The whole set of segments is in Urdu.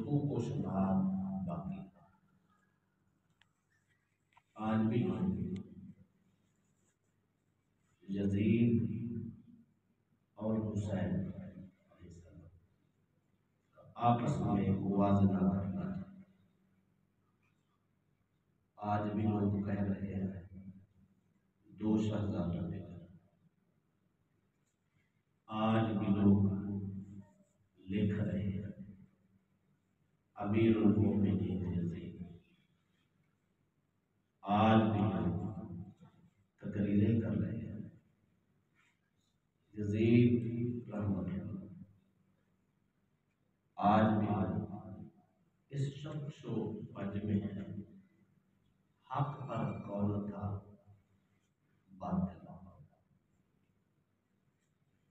حقوق و شبہات باقی ہیں۔ آج بھی یزید اور حسین علیہ السلام آپس میں موازنہ کرنا ہے۔ آج بھی لوگ کہہ رہے ہیں دو شہزادوں نے، آج بھی لوگ لکھ رہے ہیں امیر المومنین یزید، آج بھی لوگ تقریریں کر رہے ہیں یزید رحمۃ اللہ، آج بھی لوگ اس شخص و پنج میں ہیں حق پر قول تھا باطل۔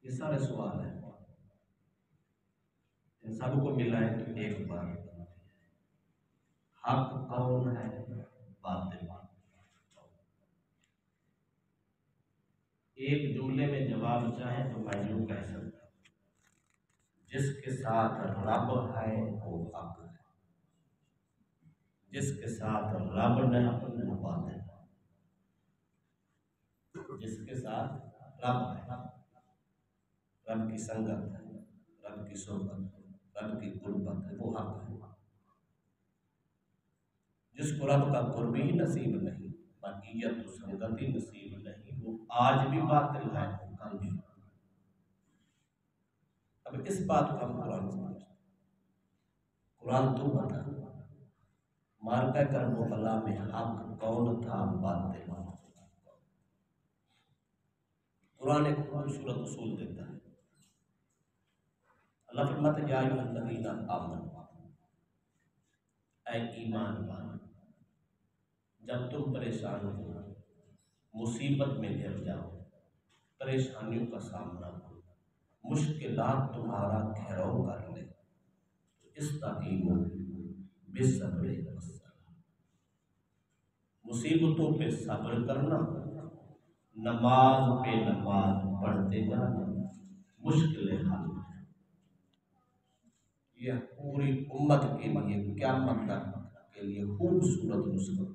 یہ سارے سوال ہیں، ان سب کو ملائے تو ایک بار حق کون ہے باطل۔ ایک جملے میں جواب چاہے تو میں یوں کہہ سکتا ہوں، جس کے ساتھ رب ہے وہ حق ہے، جس کے ساتھ رب نہیں وہ باطل ہے۔ جس کے ساتھ رب ہے، رب کی سنگت ہے، رب کی صحبت ہے، رب کی قربت ہے، وہ حق ہے۔ جس کو رب کا قرب ہی نصیب نہیں، مقیت و سنگت ہی نصیب نہیں، وہ آج بھی باطل ہے، کل بھی۔ اب اس بات کو ہم قرآن سے پوچھتے ہیں، قرآن تو بتا مارکہ کربلا میں حق کون تھا باطل۔ قرآن ایک خوبصورت اصول دیتا ہے، اللہ فرماتا ہے یا ایھا الذین آمنوا، اے ایمان والو، جب تم پریشان ہو، مصیبت میں گر جاؤ، پریشانیوں کا سامنا ہو، مشکلات تمہارا گھیراؤ کر لے، تو استعینوا بالصبر والصلاۃ، مصیبتوں پہ صبر کرنا، نماز پہ نماز پڑھتے جانا، مشکلیں حل ہو جائیں۔ یہ پوری امت کے لیے قیامت تک کے لیے خوبصورت نسخہ۔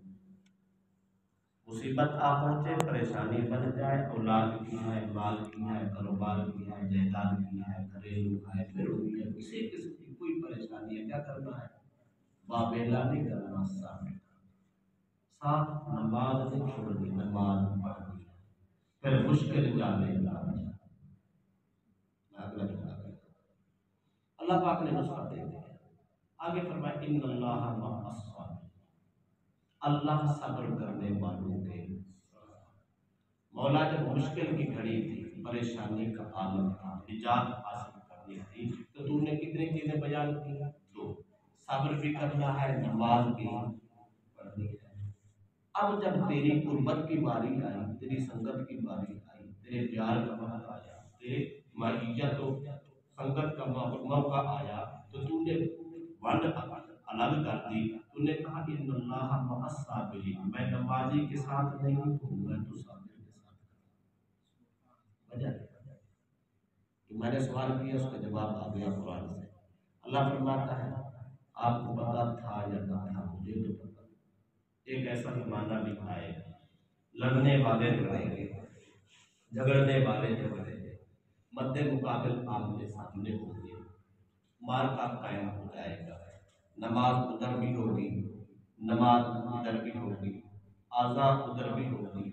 مصیبت آ پہنچے، پریشانی بن جائے، اولاد کی ہے، مال کی ہے، کاروبار کی ہے، جائیداد کی ہے، گھریلو ہے، پھر ہوئی ہے، کسی قسم کی کوئی پریشانی ہے، کیا کرنا ہے؟ بابیلا نہیں کرنا، ساتھ نماز نہیں چھوڑنی، نماز پڑھنی، پھر مشکل جانے اللہ پاک نے نسخہ دے دیا۔ آگے فرمائے ان اللہ مع الصابرین، اللہ صبر کرنے والوں کے۔ مولا جب مشکل کی گھڑی تھی، پریشانی کا عالم تھا، نجات حاصل کرنی تھی، تو تم نے کتنی چیزیں بیان کی؟ دو، صبر بھی کرنا ہے، نماز بھی پڑھنی ہے۔ اب جب تیری قربت کی باری آئی، تیری سنگت کی باری آئی، تیرے پیار کا وقت آیا، تیرے معیت و سنگت کا موقع آیا، تو تم نے ونڈ الگ کر دی، تم نے کہا ان اللہ مع الصابرین، میں نمازی کے ساتھ نہیں ہوں، میں تو صابر کے ساتھ ہوں۔ وجہ میں نے سوال کیا، اس کا جواب آ گیا قرآن سے۔ اللہ فرماتا ہے آپ کو پتا تھا یا نہ تھا، مجھے تو پتا، ایک ایسا زمانہ بھی آئے گا، لڑنے والے لڑیں گے، جھگڑنے والے جھگڑیں گے، مد مقابل آمنے سامنے ہوں گے، مارکا قائم ہو جائے گا، نماز ادھر بھی ہوگی، نماز ادھر بھی ہوگی، اذان ادھر بھی ہوگی،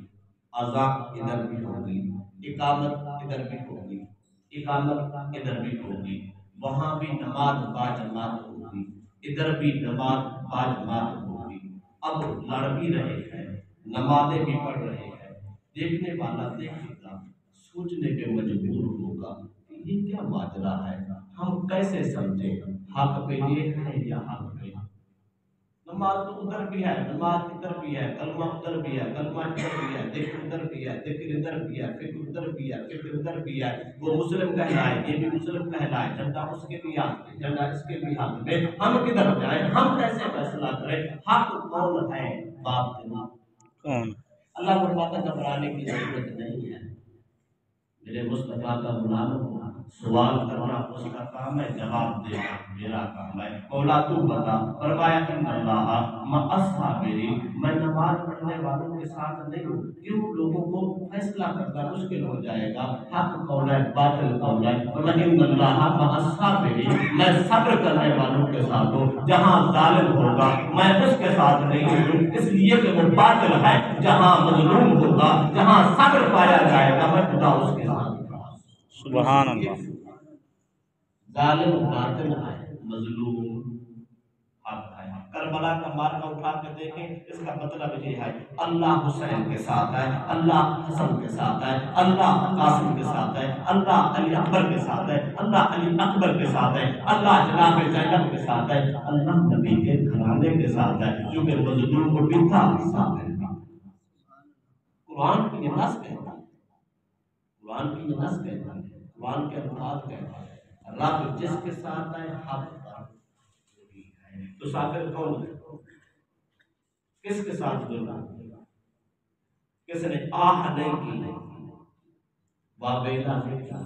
اذان ادھر بھی ہوگی، اقامت ادھر بھی ہوگی، اقامت ادھر بھی ہوگی، وہاں بھی نماز باجماعت ہوگی، ادھر بھی نماز باجماعت ہوگی۔ اب لڑ بھی رہے ہیں، نمازیں بھی پڑھ رہے ہیں، دیکھنے والا دیکھے گا، سوچنے پہ مجبور ہوگا کہ یہ کیا ماجرا ہے، ہم کیسے سمجھیں، حق پہ یہ ہے یا حق پہ؟ نماز تو ادھر بھی ہے، نماز ادھر بھی ہے، کلمہ ادھر بھی ہے، کلمہ ادھر بھی ہے، ذکر ادھر بھی ہے، ذکر ادھر بھی ہے، فکر ادھر بھی ہے، فکر ادھر بھی ہے، وہ مسلم کہلائے، یہ بھی مسلم کہلائے، جھنڈا اس کے بھی ہاتھ میں، جھنڈا اس کے بھی ہاتھ میں، ہم کدھر جائیں، ہم کیسے فیصلہ کریں، حق کون ہے باطل کون؟ اللہ فرماتا ہے گھبرانے کی ضرورت نہیں ہے، میرے مصطفیٰ کا غلام ہو، سوال کرنا اس کا کام ہے، جواب دینا میرا کام ہے۔ مولا تو بتا، فرمایا ان اللہ مع الصابرین، میں نماز پڑھنے والوں کے ساتھ نہیں ہوں۔ کیوں؟ لوگوں کو فیصلہ کرنا مشکل ہو جائے گا، حق کون ہے باطل کون ہے۔ ان اللہ مع الصابرین، میں صبر کرنے والوں کے ساتھ ہوں۔ جہاں ظالم ہوگا میں اس کے ساتھ نہیں ہوں، اس لیے کہ وہ باطل ہے۔ جہاں مظلوم ہوگا، جہاں صبر پایا جائے گا، میں خدا اس کے ساتھ ہوں۔ سبحان اللہ۔ ظالم باطل ہے، مظلوم حق ہے۔ کربلا کا مارکا اٹھا کے دیکھیں، اس کا مطلب یہ ہے اللہ حسین کے ساتھ ہے، اللہ حسن کے ساتھ ہے، اللہ قاسم کے ساتھ ہے، اللہ علی اکبر کے ساتھ ہے، اللہ علی اکبر کے ساتھ ہے، اللہ جناب زینب کے ساتھ ہے، اللہ نبی کے گھرانے کے ساتھ ہے، کیونکہ مظلوم کو بھی تھا ساتھ ہے۔ قرآن کی یہ نص کہتا ہے، قرآن کی یہ نص کہتا ہے، قرآن کے الفاظ کہتا ہے، رب جس کے ساتھ ہے حق پر ہے۔ تو ساتھ کون ہے؟ کس کے ساتھ جڑا؟ کس نے آہ نہیں کی، وابیلا نہیں کی،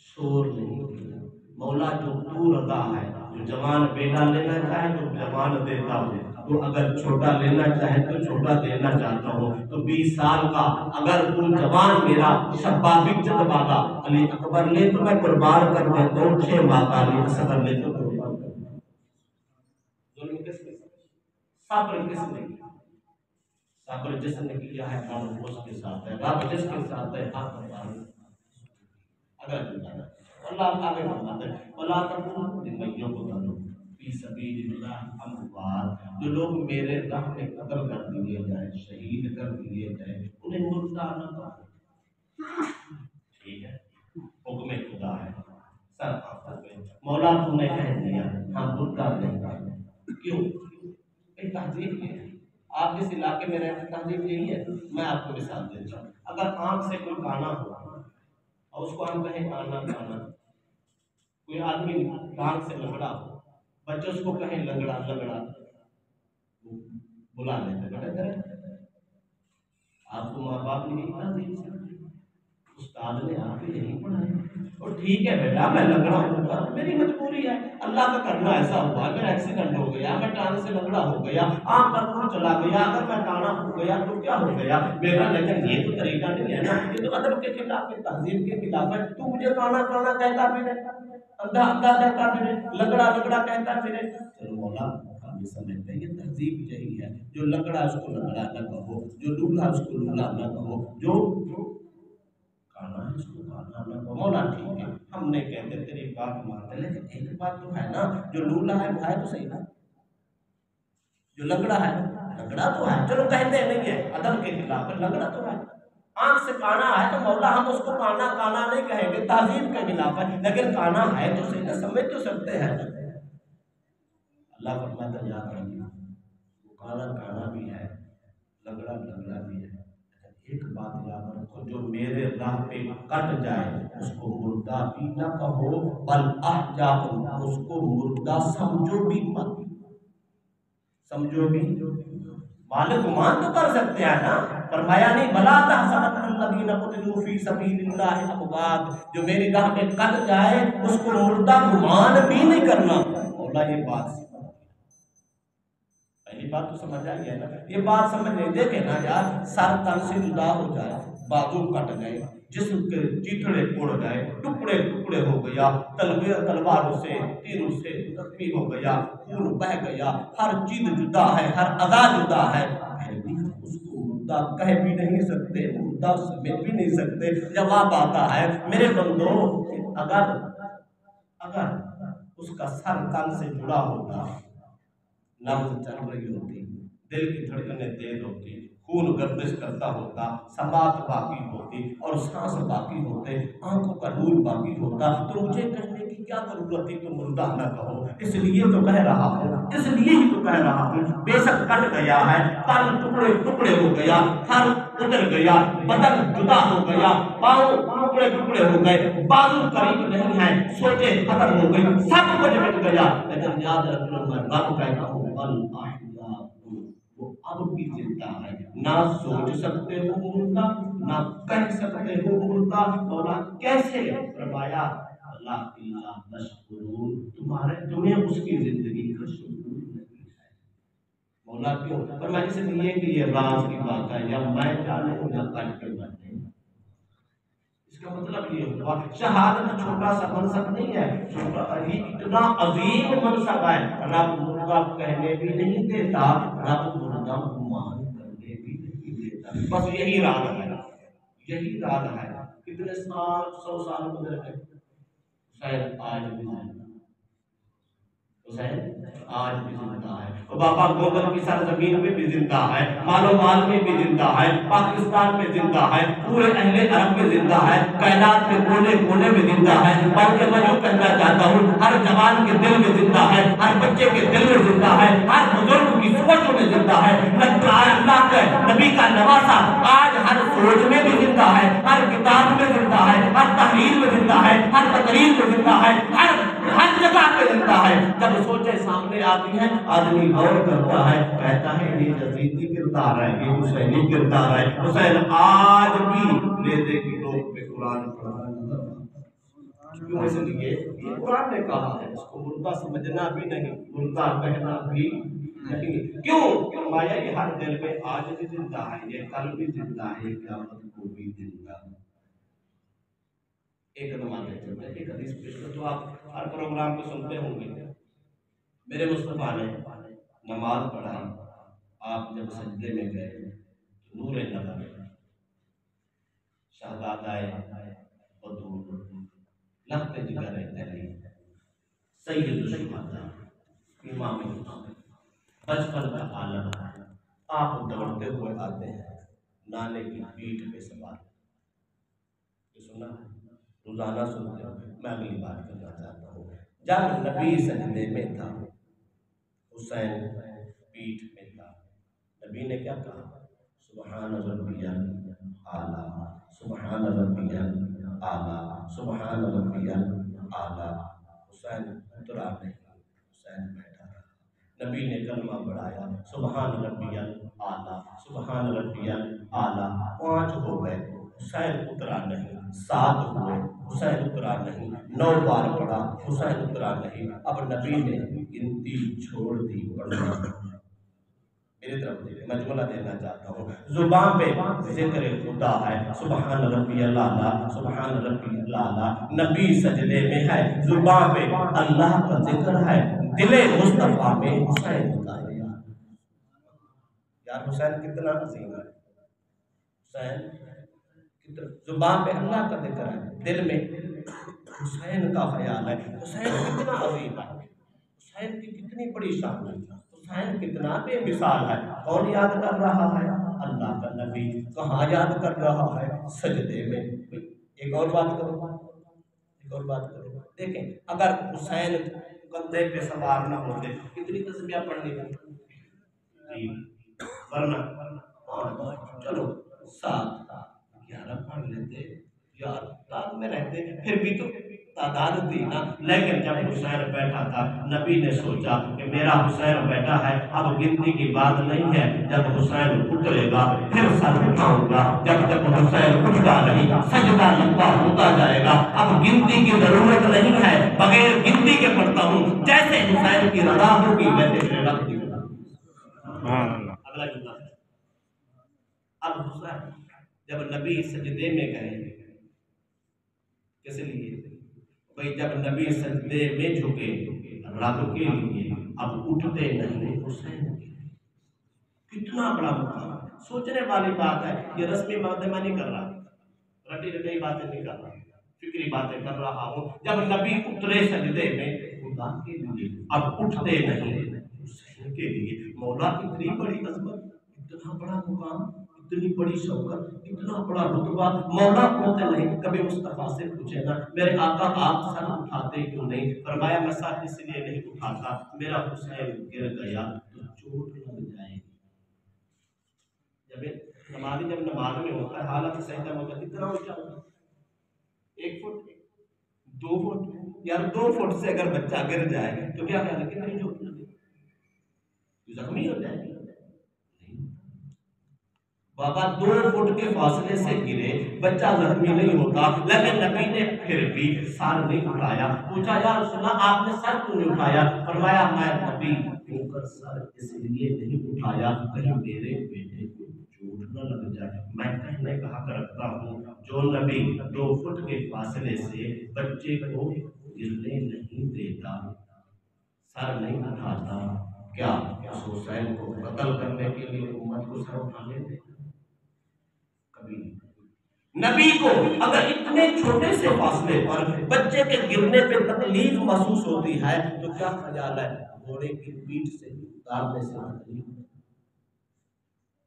شور نہیں کیا۔ مولا جو دور ادا ہے، جو جوان بیٹا لینا چاہے تو جوان دیتا ہوں، تو اگر چھوٹا لینا چاہے تو چھوٹا دینا چاہتا ہوں۔ تو 20 سال کا اگر تو جوان میرا شبابک جد والا علی اکبر لے تو میں قربان کر دیتا ہوں، 6 ماہ کا علی اصغر لے تو قربان کر دیتا ہوں۔ ظلم کس نے؟ صبر کس نے؟ صبر جس نے کیا ہے رب اس کے ساتھ ہے، رب جس کے ساتھ ہے حق پر۔ اگر اللہ آگے فرماتے ہیں وَلَا تَقُولُوا لِمَن يُقْتَلُ فِي سَبِيلِ اللَّهِ أَمْوَاتٌ، جو لوگ میرے راہ میں قتل کر دیے جائیں، شہید کر دیے جائیں، انہیں مردہ نہ کہو۔ ٹھیک ہے، حکم خدا ہے، سر آپ پہ مولا تم نے کہہ دیا ہم مردہ نہیں کریں۔ کیوں؟ ایک تہذیب یہ ہے، آپ جس علاقے میں رہتے تہذیب یہی ہے۔ میں آپ کو مثال دیتا ہوں، اگر آنکھ سے کوئی کانا ہوا اور اس کو ہم کہیں کانا کانا، کوئی آدمی ٹانگ سے لنگڑا ہو، بچے اس کو کہیں لنگڑا لنگڑا، بلا لیتے بیٹا ادھر۔ آپ کو ماں باپ نے یہی تعلیم سکھائی، استاد نے آپ کو یہی پڑھایا، اور ٹھیک ہے بیٹا میں لنگڑا ہوں، میری مجبوری ہے، اللہ کا کرنا ایسا ہوا، میرا ایکسیڈنٹ ہو گیا، میں ٹانگ سے لنگڑا ہو گیا، آنکھ پر خون چلا گیا، اگر میں کانا ہو گیا تو کیا ہو گیا میرا، لیکن یہ تو طریقہ نہیں ہے نا، یہ تو ادب کے خلاف ہے، تہذیب کے خلاف ہے۔ تو مجھے کانا کانا کہتا پھرے، اندھا اندھا کہتا پھرے، لنگڑا لنگڑا کہتا پھرے۔ چلو مولا ہم سمجھتے ہیں یہ تہذیب یہی ہے، جو لنگڑا اس کو لنگڑا نہ کہو، جو لولا اس کو لولا نہ کہو، جو کانا ہے اس کو کانا نہ کہو۔ مولا ٹھیک ہے ہم نہیں کہتے، تیری بات مانتے، لیکن ایک بات تو ہے نا، جو لولا ہے وہ ہے تو صحیح نا، جو لنگڑا ہے لنگڑا تو ہے، چلو کہتے نہیں ہے ادب کے خلاف ہے، لنگڑا تو ہے۔ آنکھ سے کانا ہے تو مولا ہم اس کو کانا کانا نہیں کہیں گے، تہذیب کے خلاف ہے، لیکن کانا ہے تو صحیح نا، سمجھ تو سکتے ہیں۔ اللہ فرماتا ہے یاد رکھنا، وہ کانا کانا بھی ہے، لنگڑا لنگڑا بھی ہے، ایک بات یاد رکھو، جو میرے راہ پہ کٹ جائے اس کو مردہ بھی نہ کہو، بل احجا، اس کو مردہ سمجھو بھی مت، سمجھو بھی۔ مالک مان تو کر سکتے ہیں نا، فرمایا نہیں بلا تحسبن الذین قتلوا فی سبیل اللہ اموات، جو میری راہ میں کٹ جائے اس کو مردہ گمان بھی نہیں کرنا۔ مولا یہ بات پہلی بات تو سمجھ آئی ہے نا، یہ بات سمجھ نہیں، دیکھیں نا یار، سر تن سے جدا ہو جائے، بازو کٹ گئے، جسم کے چیتڑے اڑ گئے، ٹکڑے ٹکڑے ہو گیا، تلواروں سے تیروں سے زخمی ہو گیا، خون بہہ گیا، ہر چیز جدا ہے، ہر ادا جدا ہے، پھر بھی اس کو مردہ کہہ بھی نہیں سکتے، مردہ سمجھ بھی نہیں سکتے۔ جواب آتا ہے میرے بندو، اگر اس کا سر تن سے جڑا ہوتا، نبض چل رہی ہوتی، دل کی دھڑکنیں تیز ہوتی، خون گردش کرتا ہوتا، سماعت باقی ہوتی اور سانس باقی ہوتے، آنکھوں کا نور باقی ہوتا، تو مجھے کہنے کی کیا ضرورت تھی تم مردہ نہ کہو؟ اس لیے تو کہہ رہا ہوں، اس لیے ہی تو کہہ رہا ہوں، بے شک کٹ گیا ہے، تن ٹکڑے ٹکڑے ہو گیا، سر اتر گیا، بدن جدا ہو گیا، پاؤں ٹکڑے ٹکڑے ہو گئے، بازو قریب نہیں ہے، سوچیں ختم ہو گئی، سب کچھ مٹ گیا، لیکن یاد رکھنا میں رب کہتا ہوں وہ اب بھی زندہ ہے، نہ سوچ سکتے ہو مردہ، نہ کہہ سکتے ہو مردہ۔ مولا کیسے؟ فرمایا لا الا تشکرون، تمہیں اس کی زندگی کا شکر نہیں ہے۔ مولا کیوں؟ فرمایا اس لیے کہ یہ راز کی بات ہے، یا میں جانوں یا کل کے بنے۔ اس کا مطلب یہ ہوا شہادت چھوٹا سا منصب نہیں ہے، چھوٹا یہ اتنا عظیم منصب ہے۔ رب مردہ کہنے بھی نہیں دیتا، رب مردہ گمان کرنے بھی نہیں دیتا۔ بس یہی راز ہے، یہی راز ہے۔ کتنے سال، 100 سال گزر گئے، حسین آج بھی زندہ، حسین آج بھی زندہ ہے۔ بابا گوبر کی سرزمین میں بھی زندہ ہے، مال و مال میں بھی زندہ ہے، پاکستان میں زندہ ہے، پورے اہل عرب میں زندہ ہے، کائنات کے کونے کونے میں زندہ ہے۔ بلکہ میں جو کہنا چاہتا ہوں، ہر جوان کے دل میں زندہ ہے، ہر بچے کے دل میں زندہ ہے، ہر بزرگ کی سوچوں میں زندہ ہے۔ اللہ کے نبی کا نواسا آج ہر سوچ میں بھی زندہ ہے، ہر کتاب میں زندہ ہے، ہر تحریر میں زندہ ہے، ہر تقریر میں زندہ ہے، ہر جگہ پہ زندہ ہے۔ جب سوچیں سامنے آتی ہیں، آدمی غور کرتا ہے، کہتا ہے یہ یزیدی کردار ہے، یہ حسینی کردار ہے۔ حسین آج بھی لیدے کی لوگ پہ قرآن پڑھا ہے، کیوں؟ اس لیے یہ قرآن نے کہا ہے، اس کو مردہ سمجھنا بھی نہیں، مردہ کہنا بھی نہیں۔ کیوں؟ فرمایا یہ ہر دل میں آج بھی زندہ ہے، یہ کل بھی زندہ ہے، یہ قیامت کو بھی زندہ ہے۔ ایک نماز چلتے ہیں، ایک حدیث پیش کرتا ہوں، آپ ہر پروگرام کو سنتے ہوں گے۔ میرے مصطفیٰ نے نماز پڑھائی، آپ جب سجدے میں گئے تو نور نظر شہزادہ بدور لخت جگر علی سید الشہداء امام حسین بچپن کا عالم ہے۔ آپ دوڑتے ہوئے آتے ہیں، نانے کی پیٹھ پہ سوار، یہ سنا ہے، روزانہ سنتے ہو۔ میں اگلی بات کرنا چاہتا ہوں، جب نبی سجدے میں تھا، حسین پیٹھ میں تھا، نبی نے کیا کہا؟ سبحان ربی الاعلیٰ، سبحان ربی الاعلیٰ، سبحان ربی الاعلیٰ۔ حسین اترا نہیں، حسین بیٹھا رہا۔ نبی نے کلمہ پڑھایا، سبحان ربی الاعلیٰ، سبحان ربی الاعلیٰ۔ 5 ہو گئے، حسین اترا نہیں۔ 7 ہوئے، حسین اترا نہیں۔ 9 بار پڑھا، حسین اترا نہیں۔ اب نبی نے گنتی چھوڑ دی پڑھنا۔ میری طرف دیکھیں، میں جملہ دینا چاہتا ہوں، زبان پہ ذکر خدا ہے، سبحان ربی الاعلیٰ، سبحان ربی الاعلیٰ۔ نبی سجدے میں ہے، زبان پہ اللہ کا ذکر ہے، دل مصطفیٰ میں حسین کا ہے۔ یار حسین کتنا عظیم ہے، حسین زبان پہ اللہ کا ذکر ہے، دل میں حسین کا خیال ہے۔ حسین کتنا عظیم ہے، حسین کی کتنی بڑی شان ہے، حسین کتنا بے مثال ہے۔ کون یاد کر رہا ہے؟ اللہ کا نبی۔ کہاں یاد کر رہا ہے؟ سجدے میں۔ ایک اور بات کرو، ایک اور بات کرو، دیکھیں اگر حسین کندھے پہ سوار نہ ہوتے کتنی تسبیح پڑھنی تھی؟ ورنہ چلو 7 11 پڑھ لیتے، یار تعداد میں رہتے، پھر بھی تو تعداد تھی نا۔ لیکن جب حسین بیٹھا تھا، نبی نے سوچا کہ میرا حسین بیٹھا ہے، اب گنتی کی بات نہیں ہے، جب حسین اترے گا پھر سر اٹھاؤں گا، جب تک حسین اٹھتا نہیں سجدہ لمبا ہوتا جائے گا۔ اب گنتی کی ضرورت نہیں ہے، بغیر گنتی کے پڑھتا ہوں، جیسے حسین کی رضا ہوگی ویسے میرے رب کی رضا۔ اگلا جملہ، اب حسین جب نبی سجدے میں گئے، کس لیے؟ بھئی جب نبی سجدے میں جھکے رب کے لیے، اب اٹھتے نہیں حسین کے لیے۔ کتنا بڑا مقام ہے، سوچنے والی بات ہے۔ یہ رسمی باتیں میں نہیں کر رہا، رٹی رٹی باتیں نہیں کر رہا، فکری باتیں کر رہا ہوں۔ جب نبی اترے سجدے میں خدا کے لیے، اب اٹھتے نہیں حسین کے لیے۔ مولا اتنی بڑی عظمت، اتنا بڑا مقام، اتنی بڑی شوکت، اتنا بڑا رتبہ، مولا ہوتے نہیں۔ کبھی مصطفیٰ سے پوچھے نا میرے آقا آپ سر اٹھاتے کیوں نہیں؟ فرمایا میں سر اس لیے نہیں اٹھاتا، میرا حسین گر گیا تو چوٹ لگ جائے گی۔ جب نمازی جب نماز میں ہوتا ہے حالت سجدہ ہوتا ہے، اتنا اونچا ہوتا ہے، 1 فٹ 2 فٹ، یار 2 فٹ سے اگر بچہ گر جائے تو کیا خیال ہے کتنی چوٹ لگے؟ زخمی ہو جائے گی؟ بابا 2 فٹ کے فاصلے سے گرے، بچہ زخمی نہیں ہوتا، لیکن نبی نے پھر بھی سر نہیں اٹھایا۔ پوچھا یا رسول اللہ آپ نے سر کیوں نہیں اٹھایا؟ فرمایا میں نبی کیوں کر سر اس لیے نہیں اٹھایا کہیں میرے بیٹے کو چوٹ نہ لگ جائے۔ میں کہنے کا حق رکھتا ہوں جو نبی 2 فٹ کے فاصلے سے بچے کو گرنے نہیں دیتا، سر نہیں اٹھاتا، کیا اس حسین کو قتل کرنے کے لیے امت کو سر اٹھانے دے؟ کبھی نہیں۔ نبی کو اگر اتنے چھوٹے سے فاصلے پر بچے کے گرنے پہ تکلیف محسوس ہوتی ہے تو کیا خیال ہے گھوڑے کی پیٹھ سے اتارنے سے تکلیف؟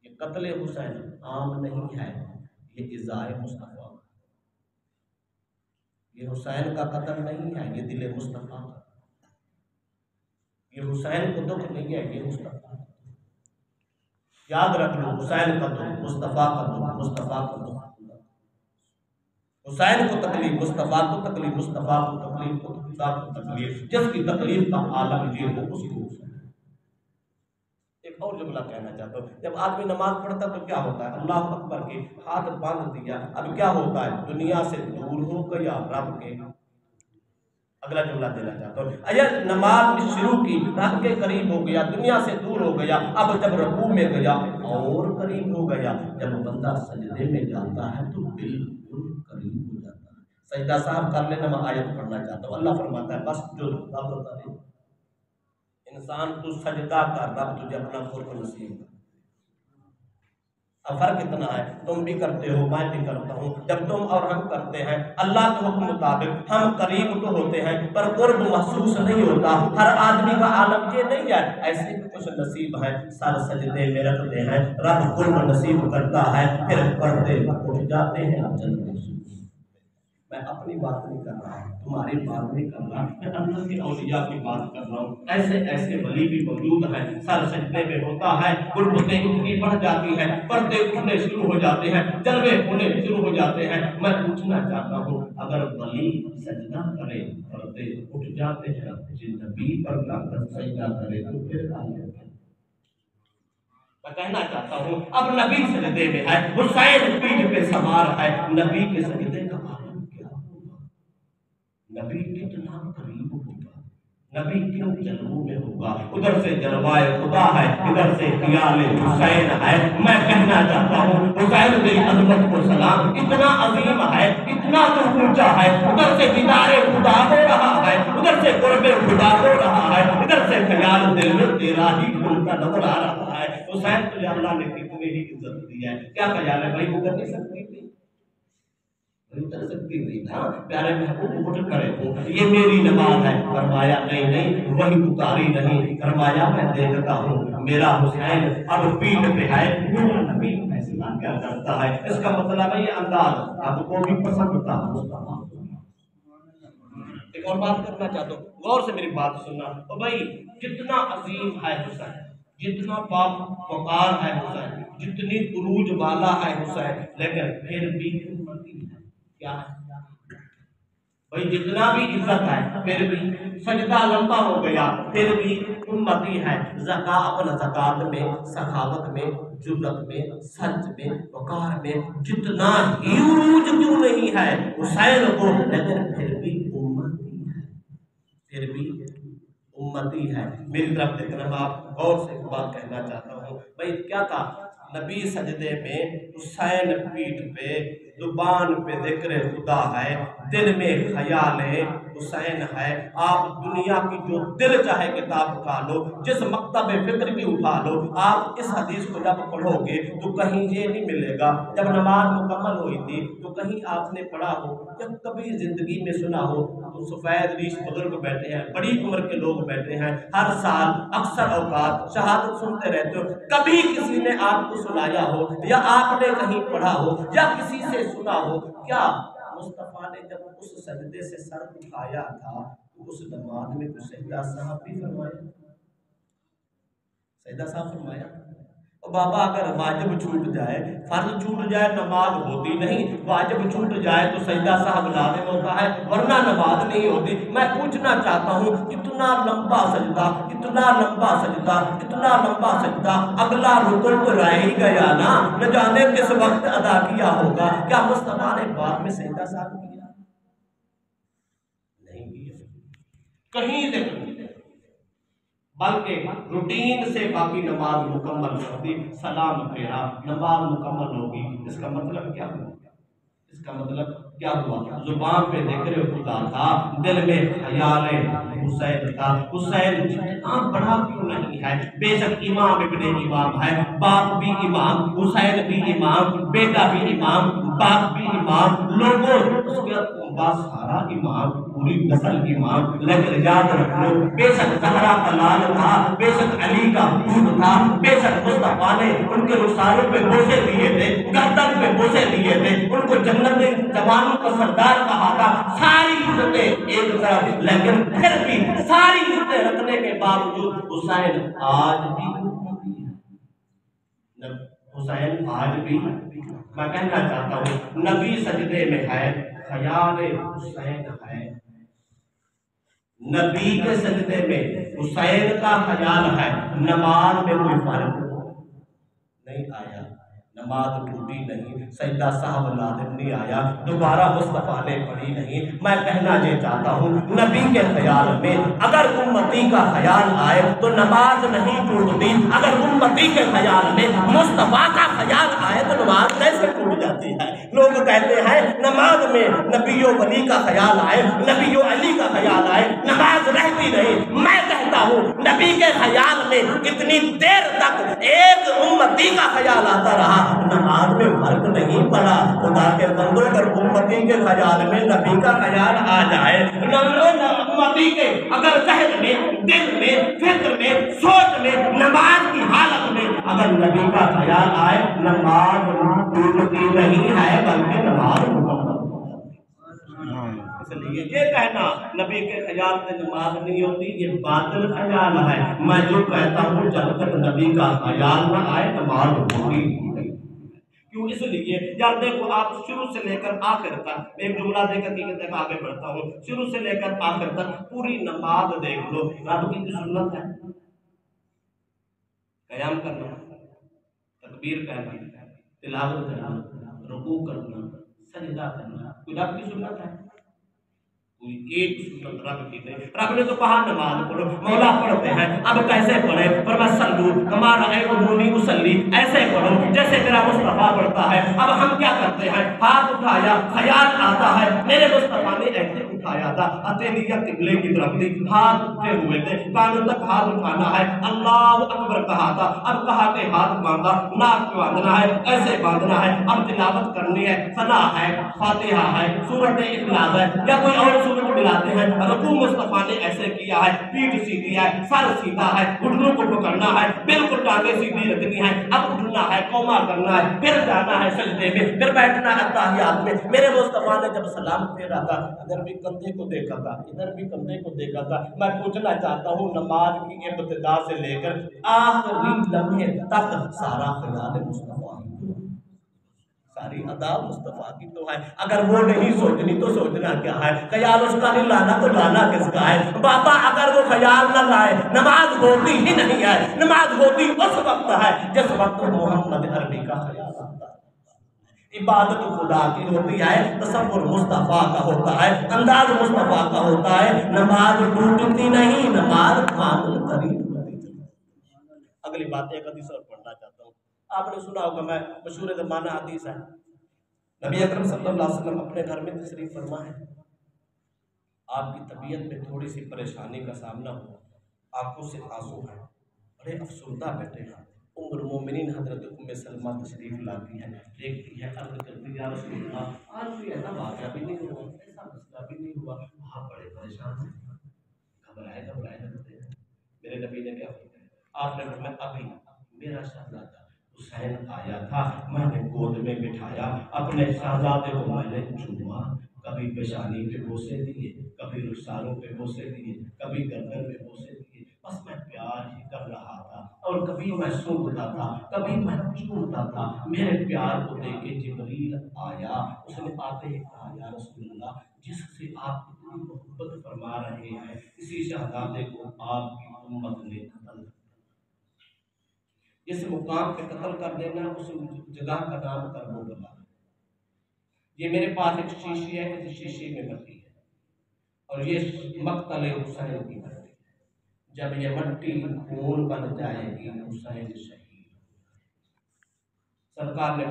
یہ قتل حسین عام نہیں ہے، یہ ازائے مصطفیٰ، یہ حسین کا قتل نہیں ہے، یہ دل مصطفیٰ کا، یہ حسین کو دکھ نہیں ہے، یہ مصطفیٰ۔ یاد رکھ لو حسین کا دکھ مصطفیٰ کا دکھ، مصطفیٰ کا دکھ حسین کو تکلیف، مصطفیٰ کو تکلیف، مصطفیٰ کو تکلیف، خدا کو تکلیف، جس کی تکلیف کا عالم یہ ہو اس کو حسین۔ ایک اور جملہ کہنا چاہتا ہوں، جب آدمی نماز پڑھتا تو کیا ہوتا ہے؟ اللہ اکبر کے ہاتھ باندھ دیا، اب کیا ہوتا ہے؟ دنیا سے دور ہو گیا رب کے۔ اگلا جملہ دینا چاہتا ہوں، اگر نماز شروع کی رب کے قریب ہو گیا، دنیا سے دور ہو گیا، اب جب رکوع میں گیا اور قریب ہو گیا، جب بندہ سجدے میں جاتا ہے تو بالکل قریب ہو جاتا ہے۔ سجدہ صاحب کر لینا، میں آیت پڑھنا چاہتا ہوں۔ اللہ فرماتا ہے بس جو انسان تو سجدہ کر، رب تجھے اپنا قرب نصیب کر۔ اب فرق اتنا ہے، تم بھی کرتے ہو میں بھی کرتا ہوں، جب تم اور ہم کرتے ہیں اللہ کے حکم مطابق ہم قریب تو ہوتے ہیں پر قرب محسوس نہیں ہوتا۔ ہر آدمی کا عالم یہ نہیں ہے، ایسے بھی کچھ نصیب ہیں سر سجدے میں رکھتے ہیں، رب قرب نصیب کرتا ہے، پھر پردے اٹھ جاتے ہیں جلدی۔ میں اپنی بات نہیں کر رہا، تمہاری بات نہیں کر رہا، میں اللہ کے اولیاء کی بات کر رہا ہوں۔ ایسے ایسے ولی بھی موجود ہیں، سر سجدے میں ہوتا ہے، قربتیں اتنی بڑھ جاتی ہیں، پردے اٹھنے شروع ہو جاتے ہیں، جلوے ہونے شروع ہو جاتے ہیں۔ میں پوچھنا چاہتا ہوں اگر ولی سجدہ کرے پردے اٹھ جاتے ہیں، جن نبی پر جا کر سجدہ کرے تو پھر آگے میں کہنا چاہتا ہوں اب نبی سجدے میں ہے، حسین پیٹھ پہ سوار ہے، نبی کے سجدے کا عالم کیا ہوگا؟ نبی کتنا قریب ہوگا، نبی کن جلووں میں ہوگا؟ ادھر سے جلوائے خدا ہے، ادھر سے خیال حسین ہے۔ میں کہنا چاہتا ہوں حسین تیری عظمت کو سلام، اتنا عظیم ہے، اتنا تو اونچا ہے، ادھر سے دیدار خدا ہو رہا ہے، ادھر سے قرب خدا ہو رہا ہے، ادھر سے خیال دل میں تیرا ہی کھلتا نظر آ رہا ہے۔ حسین تجھے اللہ نے کتنی ہی عزت دی ہے، کیا خیال ہے بھائی وہ کر نہیں سکتی تھی؟ کر سکتی تھی نا، پیارے محبوب اٹھ کھڑے ہو، یہ میری نماز ہے۔ فرمایا نہیں نہیں وہی اتاری نہیں، فرمایا میں دیکھتا ہوں میرا حسین اب پیٹھ پہ ہے، میرا نبی فیصلہ کیا کرتا ہے۔ اس کا مطلب ہے یہ انداز اب کو بھی پسند تھا۔ ایک اور بات کرنا چاہتا ہوں، غور سے میری بات سننا، تو بھائی جتنا عظیم ہے حسین، جتنا باپ وقار ہے حسین، جتنی عروج والا ہے حسین، لیکن پھر بھی امتی ہے، کیا ہے بھائی جتنا بھی عزت ہے پھر بھی سجدہ لمبا ہو گیا پھر بھی امتی ہے۔ اپنا زکات میں، سخاوت میں، جرت میں، سچ میں، وقار میں جتنا ہی عروج کیوں نہیں ہے حسین کو، لیکن پھر بھی امتی ہے، پھر بھی امتی ہے۔ میری طرف دیکھنا، میں آپ غور سے ایک بات کہنا چاہتا ہوں، بھائی کیا تھا نبی سجدے میں، حسین پیٹھ پہ، زبان پہ ذکر خدا ہے، دل میں خیال حسین ہے۔ آپ دنیا کی جو دل چاہے کتاب اٹھا لو، جس مکتب فکر کی اٹھا لو، آپ اس حدیث کو جب پڑھو گے تو کہیں یہ نہیں ملے گا جب نماز مکمل ہوئی تھی تو کہیں آپ نے پڑھا ہو یا کبھی زندگی میں سنا ہو تو سفید ریش بزرگ بیٹھے ہیں، بڑی عمر کے لوگ بیٹھے ہیں، ہر سال اکثر اوقات شہادت سنتے رہتے ہو، کبھی کسی نے آپ کو سنایا ہو یا آپ نے کہیں پڑھا ہو یا کسی سے سنا ہو کیا مصطفیٰ نے جب اس سجدے سے سر اٹھایا تھا تو اس نماز میں کچھ سجدہ صاحب بھی فرمایا، سجدہ صاحب فرمایا؟ بابا اگر واجب چھوٹ جائے، فرض چھوٹ جائے، نماز ہوتی نہیں، واجب چھوٹ جائے تو سجدہ صاحب لازم ہوتا ہے ورنہ نماز نہیں ہوتی۔ میں پوچھنا چاہتا ہوں اتنا لمبا سجدہ، اتنا لمبا سجدہ، اتنا لمبا سجدہ، اگلا رکن تو رہ ہی گیا نا، نہ جانے کس وقت ادا کیا ہوگا۔ کیا مصطفیٰ نے بعد میں سجدہ صاحب کیا؟ نہیں کیا، کہیں ذکر نہیں، بلکہ روٹین سے باقی نماز مکمل ہوتی، سلام پھیرا، نماز مکمل ہوگی۔ اس کا مطلب کیا ہوا؟ اس کا مطلب کیا ہوا؟ زبان پہ ذکر خدا تھا، دل میں خیال حسین تھا۔ حسین جتنا بڑا کیوں نہیں ہے، بے شک امام ابن امام ہے، باپ بھی امام، حسین بھی امام، بیٹا بھی امام، باپ بھی امام، لوگوں اس کے پاس سارا امام، پوری نسل امام، لیکن یاد رکھ لو بے شک زہرا کا لال تھا، بے شک علی کا دودھ تھا، بے شک مصطفیٰ نے ان کے رخساروں پہ بوسے دیے تھے، گردن پہ بوسے دیے تھے، ان کو جنت میں جوانوں کا سردار کہا تھا، ساری عزتیں ایک طرف، لیکن پھر بھی ساری عزتیں رکھنے کے باوجود حسین آج بھی حسین آج بھی میں کہنا چاہتا ہوں نبی سجدے میں ہے، خیال حسین ہے، نبی کے سجدے میں حسین کا خیال ہے، نماز میں کوئی فرق نہیں آیا، نماز ٹوٹی نہیں، سجدہ صاحب لازم نہیں آیا، دوبارہ مصطفیٰ نے پڑھی نہیں۔ میں کہنا یہ چاہتا ہوں نبی کے خیال میں اگر امتی کا خیال آئے تو نماز نہیں ٹوٹتی، اگر امتی کے خیال میں مصطفیٰ کا خیال آئے تو نماز کیسے ٹوٹ جاتی ہے؟ لوگ کہتے ہیں نماز میں نبی و ولی کا خیال آئے، نبی و علی کا خیال آئے، نماز رہتی نہیں۔ میں کہتا ہوں نبی کے خیال میں اتنی دیر تک ایک امتی کا خیال آتا رہا، نماز میں فرق نہیں پڑا۔ خدا کے بندوں اگر امتی کے خیال میں نبی کا خیال آ جائے، امتی کے اگر ذہن میں، دل میں، فکر میں، سوچ میں، نماز کی حالت میں اگر نبی کا خیال آئے، نماز ٹوٹتی نہیں ہے بلکہ نماز مکمل ہو جاتی ہے۔ اس لیے یہ کہنا نبی کے خیال سے نماز نہیں ہوتی یہ باطل خیال ہے۔ میں جو کہتا ہوں جب تک نبی کا خیال نہ آئے نماز ہوتی نہیں۔ کیوں؟ اس لیے یار دیکھو آپ شروع سے لے کر آخر تک، ایک جملہ دے کر کے آگے بڑھتا ہوں، شروع سے لے کر آخر تک پوری نماز دیکھ لو، رب کی سنت ہے قیام کرنا، تکبیر کہنا، تلاوت کرنا، رکوع کرنا، سجدہ کرنا، کوئی رب کی سنت ہے؟ کوئی ایک سنت رب کی نہیں۔ رب نے تو کہا نماز پڑھو، مولا پڑھتے ہیں، اب کیسے پڑھے؟ فرمایا صلو کما رأیتمونی اصلی، ایسے پڑھو جیسے میرا مصطفیٰ پڑھتا ہے۔ اب ہم کیا کرتے ہیں؟ ہاتھ اٹھایا، خیال آتا ہے میرے مصطفیٰ نے ایسے اٹھایا تھا، ہتھیلیاں قبلے کی طرف تھی، ہاتھ اٹھے ہوئے تھے، کانوں تک ہاتھ اٹھانا ہے، اللہ اکبر کہا تھا، اب کہا کہ ہاتھ باندھا، ناک پہ باندھنا ہے، ایسے باندھنا ہے، اب تلاوت کرنی ہے، ثنا ہے، فاتحہ ہے، سورۃ اخلاص ہے یا کوئی اور سورت ملاتے ہیں، رکوع مصطفیٰ نے ایسے کیا ہے، پیٹھ سیدھی ہے، سر سیدھا ہے، گھٹنوں کو پکڑنا ہے، بالکل ٹانگیں سیدھی رکھنی ہے، اب اٹھنا ہے، قوما کرنا ہے، پھر جانا ہے سجدے میں، پھر بیٹھنا ہے تحیات میں۔ میرے مصطفیٰ نے جب سلام پھیرا تھا ادھر بھی کندھے کو دیکھا تھا، ادھر بھی کندھے کو دیکھا تھا۔ میں پوچھنا چاہتا ہوں نماز کی ابتدا سے لے کر آخری لمحے تک سارا خیال مصطفیٰ ساری ادا مصطفیٰ کی تو ہے، اگر وہ نہیں سوچنی تو سوچنا کیا ہے؟ خیال اس کا نہیں لانا تو لانا کس کا ہے؟ بابا اگر وہ خیال نہ لائے نماز ہوتی ہی نہیں ہے، نماز ہوتی اس وقت ہے جس وقت محمد عربی کا خیال آتا ہے۔ عبادت خدا کی ہوتی ہے، تصور مصطفیٰ کا ہوتا ہے، انداز مصطفیٰ کا ہوتا ہے، نماز ٹوٹتی نہیں، نماز کامل ترین ہوتی ہے۔ اگلی بات ایک حدیث اور پڑھنا چاہتا ہوں، آپ نے سنا ہوگا، میں مشہور زمانہ حدیث ہے، نبی اکرم صلی اللہ علیہ وسلم اپنے گھر میں تشریف فرما ہے، آپ کی طبیعت میں تھوڑی سی پریشانی کا سامنا ہوا، آنکھوں سے آنسو ہے، بڑے افسردہ بیٹھے ہیں۔ ام المومنین حضرت ام سلمہ تشریف لاتی ہے، دیکھتی ہے، عرض کرتی ہے یا رسول اللہ آج بھی ایسا واقعہ بھی نہیں ہوا، ایسا مسئلہ بھی نہیں ہوا، آپ بڑے پریشان ہیں، گھبرائے رہتے ہیں۔ میرے نبی نے کیا فرمایا؟ آپ نے فرمایا ابھی میرا شہزادہ حسین آیا تھا، میں نے گود میں بٹھایا، اپنے شہزادے کو میں نے چوما، کبھی پیشانی پہ بوسے دیے، کبھی رخساروں پہ بوسے دیے، کبھی گردن پہ بوسے دیے، بس میں پیار ہی کر رہا تھا۔ اور اور کبھی میں سنتا تھا، کبھی میں چھوتا تھا، میرے پیار کو دیکھ کے جبریل آیا، اس نے آتے ہی کہا یا رسول اللہ جس سے آپ اتنی محبت فرما رہے ہیں اسی شہزادے کو آپ کی امت نے قتل کر، جس مقام پہ قتل کر دینا اس جگہ کا نام کربلا ہے۔ یہ میرے پاس ایک شیشی ہے، اس شیشی میں مٹی ہے اور یہ مقتل حسین کی مٹی ہے، جب یہ مٹی خون بن جائے گی حسین شہید۔ سرکار نے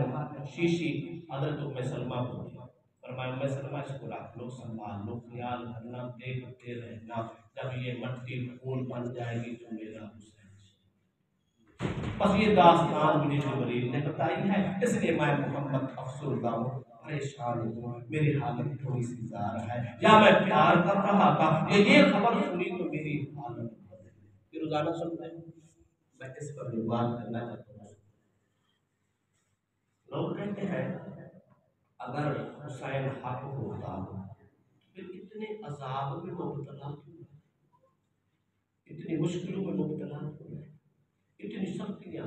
شیشی حضرت ام سلمہ کو دی، فرمایا ام سلمہ اس کو رکھ لو، سنبھال لو، خیال کرنا، دیکھتے رہنا، جب یہ مٹی خون بن جائے گی تو میرا حسین شہید۔ بس یہ داستان مجھے جبریل نے بتائی ہے، اس لیے میں محمد افسردہ ہوں، پریشان ہوں، میری حالت تھوڑی سی زار ہے، یا میں پیار کر رہا تھا، یہ خبر سنی تو میری حالت بدل گئی۔ یہ روزانہ سنتے ہیں، میں اس پر بات کرنا چاہتا ہوں۔ لوگ کہتے ہیں اگر حسین حق ہوتا پھر اتنے عذاب میں مبتلا کیوں، اتنی مشکلوں میں مبتلا کیوں، اتنی سختیاں،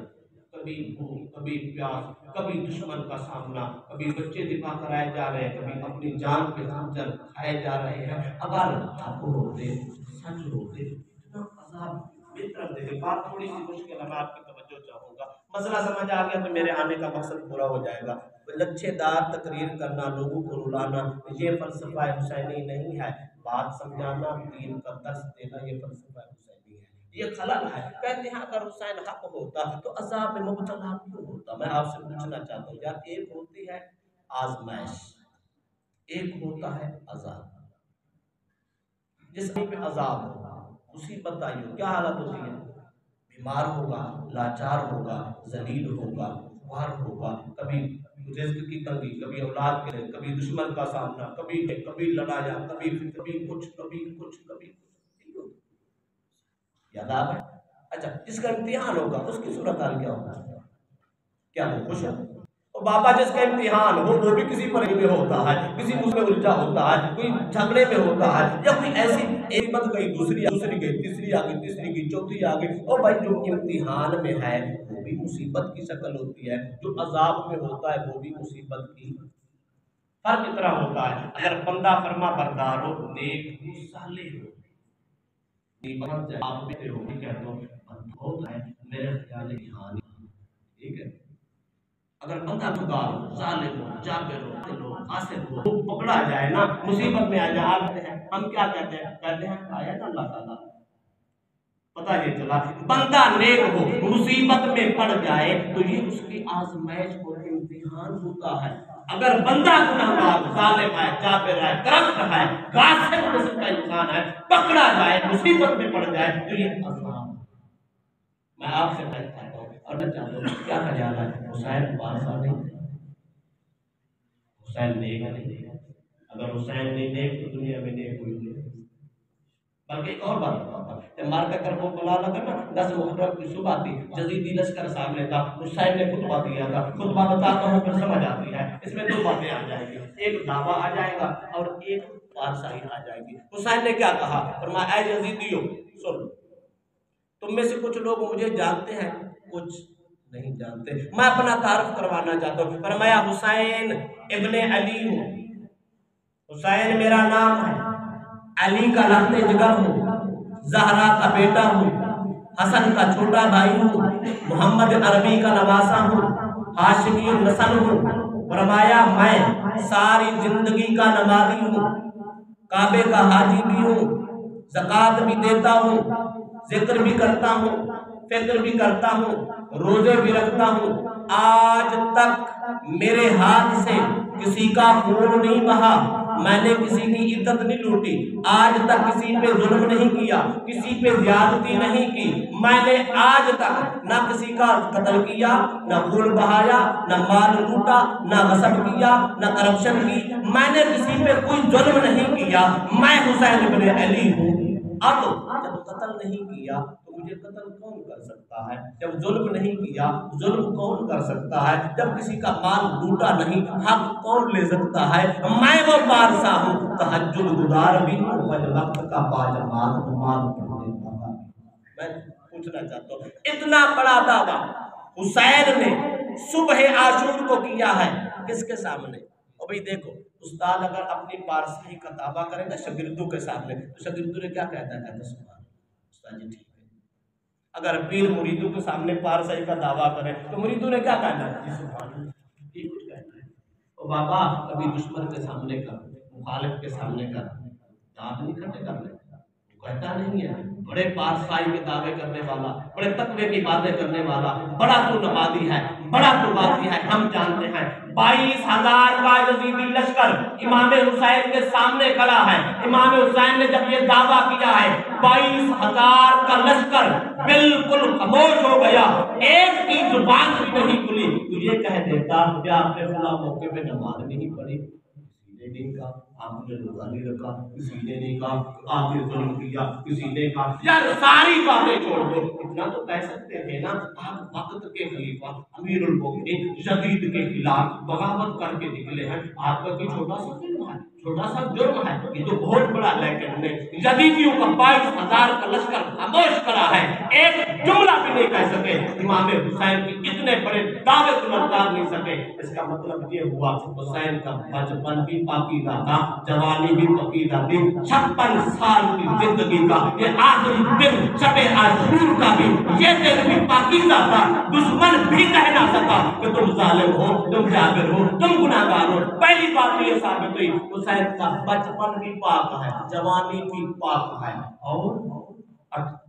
کبھی بھوک، کبھی پیاس، کبھی دشمن کا سامنا، کبھی بچے دفاع کرائے جا رہے ہیں، کبھی اپنی جان پہ خنجر کھائے جا رہے ہیں۔ اگر حق ہوتے، سچ ہوتے، اتنا عذاب میری طرف دیکھیں۔ بات تھوڑی سی مشکل ہے، میں آپ کی توجہ چاہوں گا، مسئلہ سمجھ آ گیا تو میرے آنے کا مقصد پورا ہو جائے گا۔ لچھے دار تقریر کرنا، لوگوں کو رلانا، یہ فلسفہ حسینی نہیں ہے۔ بات سمجھانا، دین کا درس دینا، یہ فلسفہ حسینی ہے، یہ خلل ہے۔ کہتے ہیں اگر حسین حق ہوتا تو عذاب میں مبتلا کیوں ہوتا؟ میں آپ سے پوچھنا چاہتا ہوں، یار ایک ہوتی ہے آزمائش، ایک ہوتا ہے عذاب۔ جس پہ عذاب ہو، مصیبت آئی ہو، کیا حالت ہوتی ہے؟ بیمار ہوگا، لاچار ہوگا، ذلیل ہوگا، خوار ہوگا، کبھی رزق کی تنگی، کبھی اولاد کے، کبھی دشمن کا سامنا، کبھی لڑایا، کبھی کچھ، کبھی کچھ، کبھی کچھ، یہ عذاب ہے۔ اچھا جس کا امتحان ہوگا اس کی صورتحال کیا ہوگا؟ کیا وہ خوش ہے؟ اور بابا جس کا امتحان ہو وہ بھی کسی پریشانی میں ہوتا ہے، کسی میں الجھا ہوتا ہے، کوئی جھگڑے میں ہوتا ہے، یا کوئی ایسی ایک بات گئی دوسری گئی، تیسری آ گئی، تیسری گئی، چوتھی آ گئی۔ اور بھائی جو امتحان میں ہے وہ بھی مصیبت کی شکل ہوتی ہے، جو عذاب میں ہوتا ہے وہ بھی مصیبت کی فرق اتنا ہوتا ہے۔ اگر بندہ فرما بردار ہو، نیک ہو، صالح ہو، آپ میرے ہو بھی کہتے ہو بہت ہے میرے خیال امتحان، ٹھیک ہے۔ اگر بندہ گناہگار ہو، ظالم ہو، جابر ہو، فاسق ہو، پکڑا جائے نا، مصیبت میں آ جائے، آپ کہتے ہیں، ہم کیا کہتے ہیں؟ کہتے ہیں آیا نا اللہ تعالیٰ، پتہ یہ چلا بندہ نیک ہو مصیبت میں پڑ جائے تو یہ اس کی آزمائش اور امتحان ہوتا ہے۔ اگر بندہ گناہگار، ظالم ہے، جابر ہے، کرپٹ ہے، غاصب قسم کا انسان ہے، پکڑا جائے، مصیبت میں پڑ جائے تو یہ عذاب۔ میں آپ سے کہتا ہوں اور میں چاہتا ہوں کیا خیال ہے؟ حسین بادشاہ نہیں، حسین نیک نہیں۔ اگر حسین نہیں نیک تو دنیا میں نیک ہوئی نہیں۔ بلکہ ایک اور بات بتاتا ہوں، جب مارکا کربو بلا لگا نا 10 محرم کی صبح تھی، یزیدی لشکر سامنے تھا، حسین نے خطبہ دیا تھا، خطبہ بتاتا ہوں پھر سمجھ آتی ہے۔ اس میں 2 باتیں آ جائیں گی، ایک دعویٰ آ جائے گا اور ایک پارسائی آ جائے گی۔ حسین نے کیا کہا؟ فرمایا اے یزیدیو سن، تم میں سے کچھ لوگ مجھے جانتے ہیں، کچھ نہیں جانتے، میں اپنا تعارف کروانا چاہتا ہوں۔ فرمایا حسین ابن علی ہوں، حسین میرا نام ہے، علی کا لخت جگر ہوں، زہرا کا بیٹا ہوں، حسن کا چھوٹا بھائی ہوں، محمد عربی کا نواسا ہوں، ہاشمی نسل ہوں۔ فرمایا میں ساری زندگی کا نمازی ہوں، کعبے کا حاجی بھی ہوں، زکوٰۃ بھی دیتا ہوں، ذکر بھی کرتا ہوں، فکر بھی کرتا ہوں، روزے بھی رکھتا ہوں، آج تک میرے ہاتھ سے کسی کا خون نہیں بہا، میں نے کسی کی عزت نہیں لوٹی، آج تک کسی پہ ظلم نہیں کیا، کسی پہ زیادتی نہیں کی، میں نے آج تک نہ کسی کا قتل کیا، نہ خون بہایا، نہ مال لوٹا، نہ غصب کیا، نہ کرپشن کی، میں نے کسی پہ کوئی ظلم نہیں کیا، میں حسین ابن علی ہوں۔ اب جب قتل نہیں کیا تو مجھے قتل کون کر سکتا ہے؟ جب ظلم نہیں کیا ظلم کون کر سکتا ہے؟ جب کسی کا مال لوٹا نہیں حق کون لے سکتا ہے؟ میں وہ بادشاہ ہوں، تہجد گزار بھی ہوں، وقت کا باجماعت نماز پڑھنے والا۔ میں پوچھنا چاہتا ہوں، اتنا بڑا دعویٰ حسین نے صبح عاشور کو کیا ہے کس کے سامنے؟ اور بھئی دیکھو استاد اگر اپنی پارسائی کا دعویٰ کرے نا شاگردوں کے سامنے تو شاگردوں نے کیا کہتا ہے؟ سبحان استاد جی ٹھیک ہے۔ اگر پیر مریدوں کے سامنے پارسائی کا دعویٰ کرے تو مریدوں نے کیا کہنا ہے؟ جی سبحان اللہ، یہ کچھ کہنا ہے۔ اور بابا کبھی دشمن کے سامنے کر، مخالف کے سامنے کر، دانت نہیں کھٹے کرنے، وہ کہتا نہیں ہے بڑے پارسائی کے دعوے کرنے والا، بڑے تقوی کی باتیں کرنے والا، بڑا تو نمازی ہے، بڑا تو باقی ہے۔ ہم جانتے ہیں 22,000 کا یزیدی لشکر امام حسین کے سامنے کھڑا ہے۔ امام حسین نے جب یہ دعویٰ کیا ہے 22,000 کا لشکر بالکل خاموش ہو گیا، ایک کی زبان بھی نہیں کھلی۔ تو یہ کہہ دیتا کہ آپ نے فلاں موقع پہ نماز نہیں پڑھی، کسی نے نہیں کہا آپ نے روزہ نہیں رکھا، کسی نے نہیں کہا آپ نے ظلم کیا، کسی نے کہا یار ساری باتیں چھوڑ دو۔ اتنا تو کہہ سکتے تھے نا، آپ وقت کے خلیفہ امیر المومنین یزید کے خلاف بغاوت کر کے نکلے ہیں، آپ کا کوئی چھوٹا سا ظلم ہے، چھوٹا سا جرم ہے، یہ تو بہت بڑا۔ لیکن یزیدیوں کا 22,000 کا لشکر خاموش کرا ہے، ایک جملہ بھی نہیں کہہ سکے۔ امام حسین کی اتنے بڑے دعوے کو للکار نہیں سکے۔ اس کا مطلب یہ ہوا حسین کا بچپن بھی پاکیزہ تھا، جوانی بھی پاکیزہ تھی، 56 سال کی زندگی کا یہ آخری دن شب عاشور کا بھی یہ دن بھی پاکیزہ تھا۔ دشمن بھی کہہ نہ سکا کہ تم ظالم ہو، تم جابر ہو، تم گناہگار ہو۔ پہلی بات یہ ثابت ہوئی حسین کا بچپن بھی پاک ہے، جوانی بھی پاک ہے، اور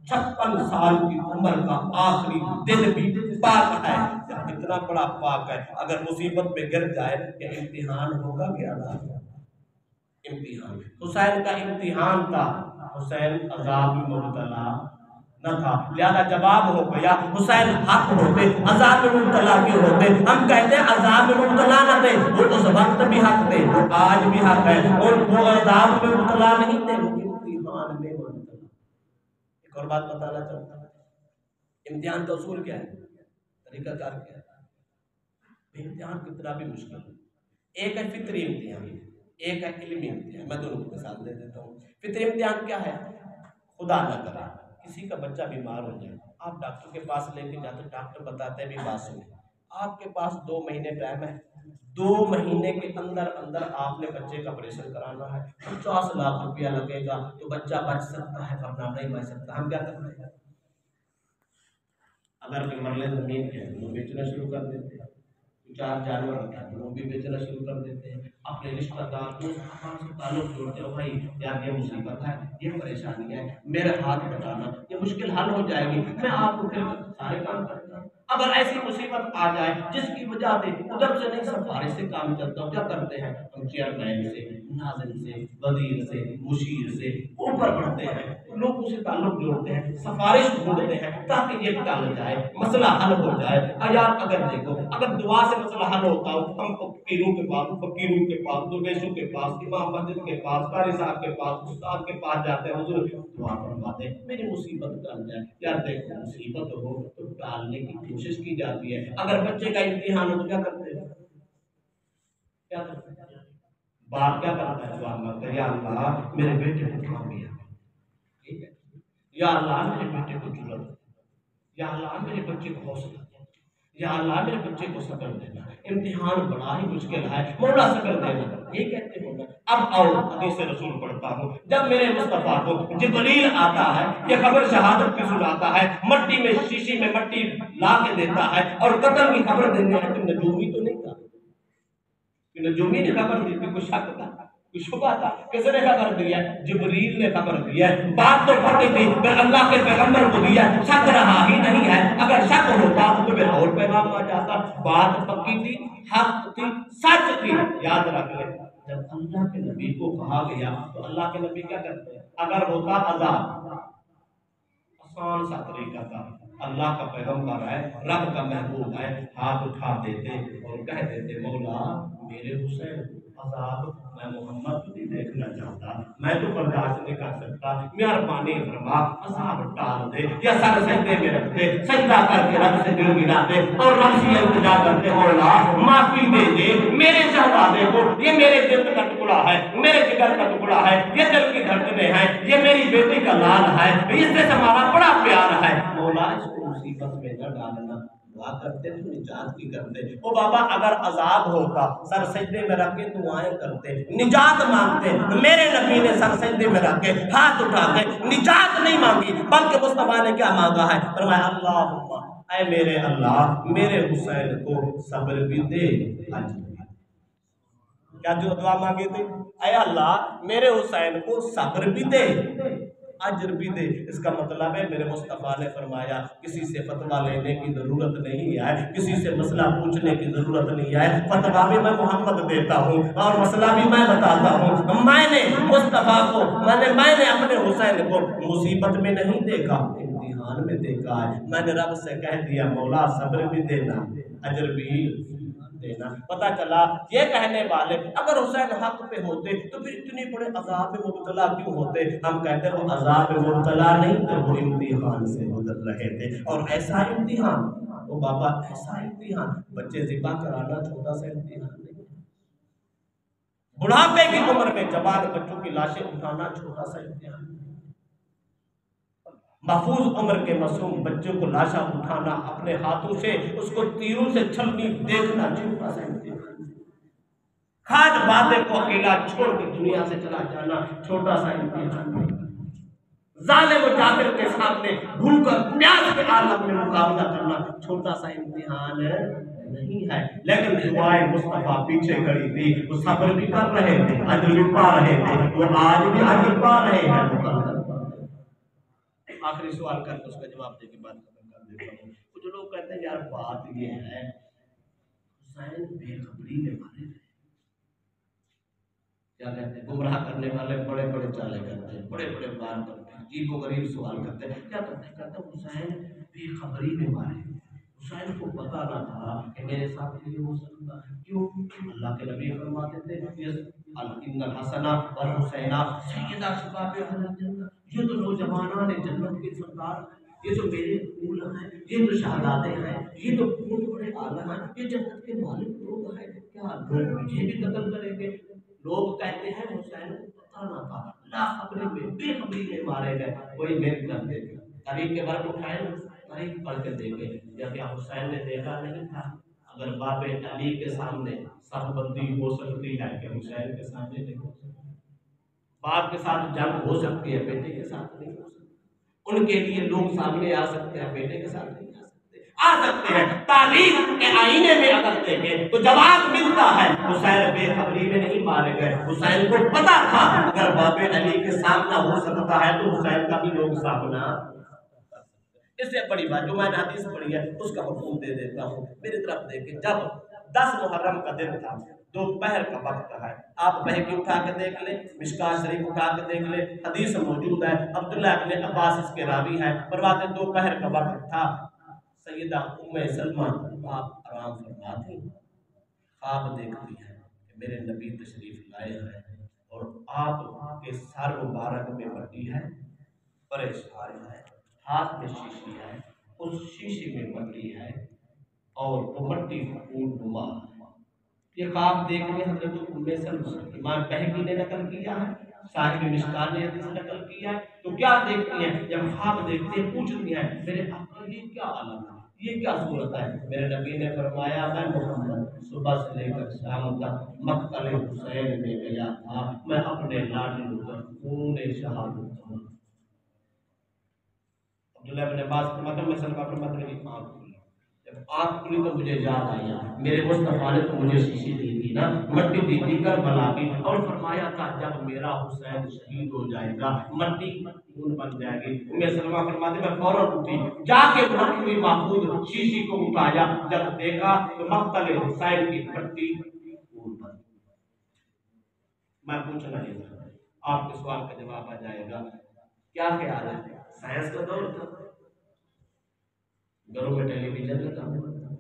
56 سال کی عمر کا آخری دن بھی پاک ہے۔ اتنا بڑا پاک ہے، اگر مصیبت میں گر جائے کہ امتحان ہوگا کیا نہ امتحان۔ حسین کا امتحان تھا، حسین عذاب میں مبتلا نہ تھا، لہذا جواب ہو گیا۔ حسین حق ہوتے عذاب میں مبتلا کیوں ہوتے؟ ہم کہتے ہیں عذاب میں مبتلا نہ تھے، وہ اس وقت بھی حق تھے، آج بھی حق ہے، اور وہ عذاب میں مبتلا نہیں تھے، وہ امتحان میں مبتلا۔ ایک اور بات بتانا چاہتا ہوں، امتحان کا اصول کیا ہے، طریقہ کار کیا ہے؟ امتحان کتنا بھی مشکل ہے، ایک ہے فطری امتحان، ایک ہے علمی امتحان۔ میں دونوں کو مثال دے دیتا ہوں۔ فطری امتحان کیا ہے؟ خدا نہ کرے کسی کا بچہ بیمار ہو جائے، آپ ڈاکٹر کے پاس لے کے جاتے، ڈاکٹر بتاتے ہیں بھی بات سنیں، آپ کے پاس 2 مہینے ٹائم ہے، 2 مہینے کے اندر اندر آپ نے بچے کا آپریشن کرانا ہے، 50 لاکھ روپیہ لگے گا تو بچہ بچ سکتا ہے ورنہ نہیں بچ سکتا۔ ہم کیا کرتے ہیں؟ اگر کوئی مرلے زمین ہے وہ بیچنا شروع کر دیتے ہیں، 4 جانور رکھا ہے وہ بھی بیچنا شروع کر دیتے ہیں، اپنے رشتہ دار کو سے تعلق جوڑتے ہو، بھائی یار یہ مصیبت ہے، یہ پریشانی ہے، میرے ہاتھ بٹانا، یہ مشکل حل ہو جائے گی، میں آپ کو پھر سارے کام کرتا ہوں۔ اگر ایسی مصیبت آ جائے جس کی وجہ سے ادھر سے نہیں سفارش سے کام چلتا ہو، کیا کرتے ہیں ہم؟ چیئرمین سے، ناظم سے، وزیر سے، مشیر سے اوپر بڑھتے ہیں، لوگوں سے تعلق جوڑتے ہیں، سفارش ڈھونڈتے ہیں تاکہ یہ ٹل جائے، مسئلہ حل ہو جائے۔ یار اگر دیکھو اگر دعا سے مسئلہ حل ہوتا ہو، ہم فقیروں کے پاس، درویشوں کے پاس، امام مسجد کے پاس، قاری صاحب کے پاس، استاد کے پاس جاتے ہیں، حضور دعا فرماتے ہیں میری مصیبت ٹل جائے۔ یار دیکھو مصیبت ہو تو ٹالنے کی کوشش کی جاتی ہے۔ اگر بچے کا امتحان ہو تو کیا کرتے ہیں؟ کیا کرتے ہیں؟ باپ کیا کرتا ہے؟ دعا مانگتا ہے، یا اللہ میرے بیٹے کو کامیاب، ٹھیک ہے، یا اللہ میرے بیٹے کو جرأت، یا اللہ میرے بچے کو حوصلہ، یا اللہ میرے بچے کو صبر دینا۔ امتحان بڑا ہی مشکل ہے، مولا صبر دینا، یہ کہتے ہو نا۔ اب آؤ حدیث رسول پڑھتا ہوں، جب میرے مصطفیٰ کو جبریل آتا ہے، یہ خبر شہادت کی سناتا ہے، مٹی میں شیشی میں مٹی لا کے دیتا ہے اور قتل کی خبر دینے ہے، تو نجومی تو نہیں تھا، نجومی نے خبر دی تھی، کوئی شک تھا، کوئی شبہ تھا؟ کس نے خبر دیا؟ جبریل نے خبر دیا۔ بات تو پکی تھی، پھر اللہ کے پیغمبر کو دیا، شک رہا ہی نہیں ہے۔ اگر شک ہوتا تو پھر اور پیغام آ جاتا۔ بات پکی تھی، حق تھی، سچ تھی۔ یاد رکھ لیں، جب اللہ کے نبی کو کہا گیا تو اللہ کے نبی کیا کرتے ہیں؟ اگر ہوتا عذاب، آسان سا طریقہ تھا، اللہ کا پیغمبر ہے، رب کا محبوب ہے، ہاتھ اٹھا دیتے اور کہہ دیتے مولا میرے حسین عذاب میں محمد کو نہیں دیکھنا چاہتا، میں تو برداشت نہیں کر سکتا، مہربانی فرما عذاب ٹال دے، یا سر سجدے میں رکھ دے، سجدہ کر کے رب سے دل ملا دے اور رب سے التجا کرتے مولا معافی دے دے میرے شہزادے کو، یہ میرے دل کا ٹکڑا ہے، میرے جگر کا ٹکڑا ہے، یہ دل کی دھڑکنیں ہیں، یہ میری بیٹی کا لال ہے، اس سے ہمارا بڑا پیار ہے۔ مولا اس کو مصیبت میں نہ ڈالنا، دعا کرتے تو نجات کی کرتے۔ او بابا اگر عذاب ہوتا سر سجدے میں رکھ کے دعائیں کرتے، نجات مانگتے، میرے نبی نے سر سجدے میں رکھ کے ہاتھ اٹھا کے نجات نہیں مانگی، بلکہ مصطفیٰ نے کیا مانگا ہے؟ فرمایا اللہم اے میرے اللہ میرے حسین کو صبر بھی دے اجر بھی دے۔ کیا جو دعا مانگی تھی؟ اے اللہ میرے حسین کو صبر بھی دے اجر بھی دے۔ اس کا مطلب ہے میرے مصطفیٰ نے فرمایا کسی سے فتویٰ لینے کی ضرورت نہیں ہے، کسی سے مسئلہ پوچھنے کی ضرورت نہیں ہے، فتویٰ بھی میں محمد دیتا ہوں اور مسئلہ بھی میں بتاتا ہوں۔ میں نے مصطفیٰ کو میں نے اپنے حسین کو مصیبت میں نہیں دیکھا، امتحان میں دیکھا ہے۔ میں نے رب سے کہہ دیا مولا صبر بھی دینا اجر بھی دینا۔ پتہ چلا یہ کہنے والے اگر حسین حق پہ ہوتے تو پھر اتنی بڑے عذاب میں مبتلا کیوں ہوتے؟ ہم کہتے ہیں وہ عذاب میں مبتلا نہیں تھے، وہ امتحان سے گزر رہے تھے۔ اور ایسا امتحان، وہ بابا ایسا امتحان، بچے ذبح کرانا چھوٹا سا امتحان نہیں، بڑھاپے کی عمر میں جوان بچوں کی لاشیں اٹھانا چھوٹا سا امتحان، محفوظ عمر کے معصوم بچوں کو لاشا اٹھانا اپنے ہاتھوں سے، اس کو تیروں سے چھلنی دیکھنا چھوٹا سا امتحان، کھاد بادے کو اکیلا چھوڑ کے دنیا سے چلا جانا چھوٹا سا امتحان، ظالم و جابر کے سامنے بھوک اور پیاس کے عالم میں مقابلہ کرنا چھوٹا سا امتحان نہیں ہے۔ لیکن دعائے مصطفیٰ پیچھے کھڑی تھی، وہ صبر بھی کر رہے تھے، اجر بھی پا رہے تھے، وہ آج بھی اجر پا رہے ہیں۔ آخری سوال کر کے اس کا جواب دے کے بات ختم کر دیتا ہوں۔ کچھ لوگ کہتے ہیں یار بات یہ ہے حسین بے خبری میں مارے گئے، کیا کہتے ہیں گمراہ کرنے والے بڑے بڑے چالے کرتے ہیں، بڑے بڑے بار کرتے ہیں، عجیب و غریب سوال کرتے ہیں، کیا کرتے ہیں؟ کہتے ہیں حسین بے خبری میں مارے گئے، حسین کو پتا نہ تھا کہ میرے ساتھ یہ ہو سکتا ہے۔ کیوں؟ اللہ کے نبی فرماتے تھے ان الحسن والحسین سیدا شباب اہل الجنہ، یہ تو نوجوانان جنت کے سردار، یہ تو میرے پھول ہیں، یہ تو شہزادے ہیں، یہ تو بہت بڑے عالم ہیں، یہ جنت کے مالک لوگ ہیں، کیا لوگ مجھے بھی قتل کریں گے؟ لوگ کہتے ہیں حسین کو پتا نہ تھا، لا خبری میں بے خبری میں مارے گئے۔ کوئی میری طرف دیکھے تاریخ کے بارے میں اٹھائے، تاریخ پڑھ کے دیکھے، یا کیا حسین نے دیکھا نہیں تھا؟ اگر باب علی کے سامنے صف بندی ہو سکتی ہے کہ حسین کے سامنے نہیں ہو سکتی؟ باپ کے ساتھ جنگ ہو سکتی ہے، بیٹے کے ساتھ نہیں ہو سکتی۔ ان کے لیے لوگ سامنے آ سکتے ہیں، بیٹے کے ساتھ نہیں آ سکتے ہیں۔ تاریخ کے آئینے میں اگر دیکھیں تو جواب ملتا ہے حسین بے خبری میں نہیں مارے گئے، حسین کو پتا تھا اگر باب علی کے سامنا ہو سکتا ہے تو حسین کا بھی لوگ سامنا۔ اس سے بڑی بات جو میں نے حدیث پڑھی ہے اس کا مفہوم دے دیتا ہوں، میری طرف دیکھیں۔ جب 10 محرم کا دن تھا، دوپہر کا وقت ہے، آپ بہکی اٹھا کے دیکھ لیں، مشکات شریف اٹھا کے دیکھ لیں، حدیث موجود ہے، عبداللہ ابن عباس اس کے راوی ہیں، فرماتے دوپہر کا وقت تھا، سیدہ ام سلمہ آپ آرام فرما تھیں، خواب دیکھتی ہیں کہ میرے نبی تشریف لائے ہیں اور آپ کے سر مبارک میں مٹی ہے، پریشان ہے، ہاتھ میں شیشی ہے، اس شیشی میں مٹی ہے اور وہ مٹی پھول نما ہے۔ یہ خواب دیکھ کے حضرت ام سلمہ امام بہقی نے نقل کیا ہے، صاحب مشکات نے حدیث نقل کیا ہے، تو کیا دیکھتی ہیں؟ جب خواب دیکھتی ہیں پوچھتی ہیں میرے آقا یہ کیا عالم ہے، یہ کیا صورت ہے؟ میرے نبی نے فرمایا میں محمد صبح سے لے کر شام تک مقتل حسین میں گیا تھا، میں اپنے لاڈلے پر خون شہادت دوں۔ عبداللہ ابن عباس فرماتے ہیں میں سلمہ فرماتے میری آنکھ کھلی، جب آنکھ کھلی تو مجھے یاد آیا میرے مصطفیٰ نے تو مجھے شیشی دی تھی نا، مٹی دی تھی کربلا کی، اور فرمایا تھا جب میرا حسین شہید ہو جائے گا مٹی خون بن جائے گی۔ ام سلمہ فرماتے میں فوراً اٹھی، جا کے رکھی ہوئی محفوظ شیشی کو اٹھایا، جب دیکھا تو مقتل حسین کی مٹی خون بن گئی۔ میں پوچھنا نہیں چاہتا، آپ کے سوال کا جواب آ جائے گا۔ کیا خیال ہے؟ سائنس کا دور تھا، گھروں میں ٹیلی ویژن لگا ہوا تھا،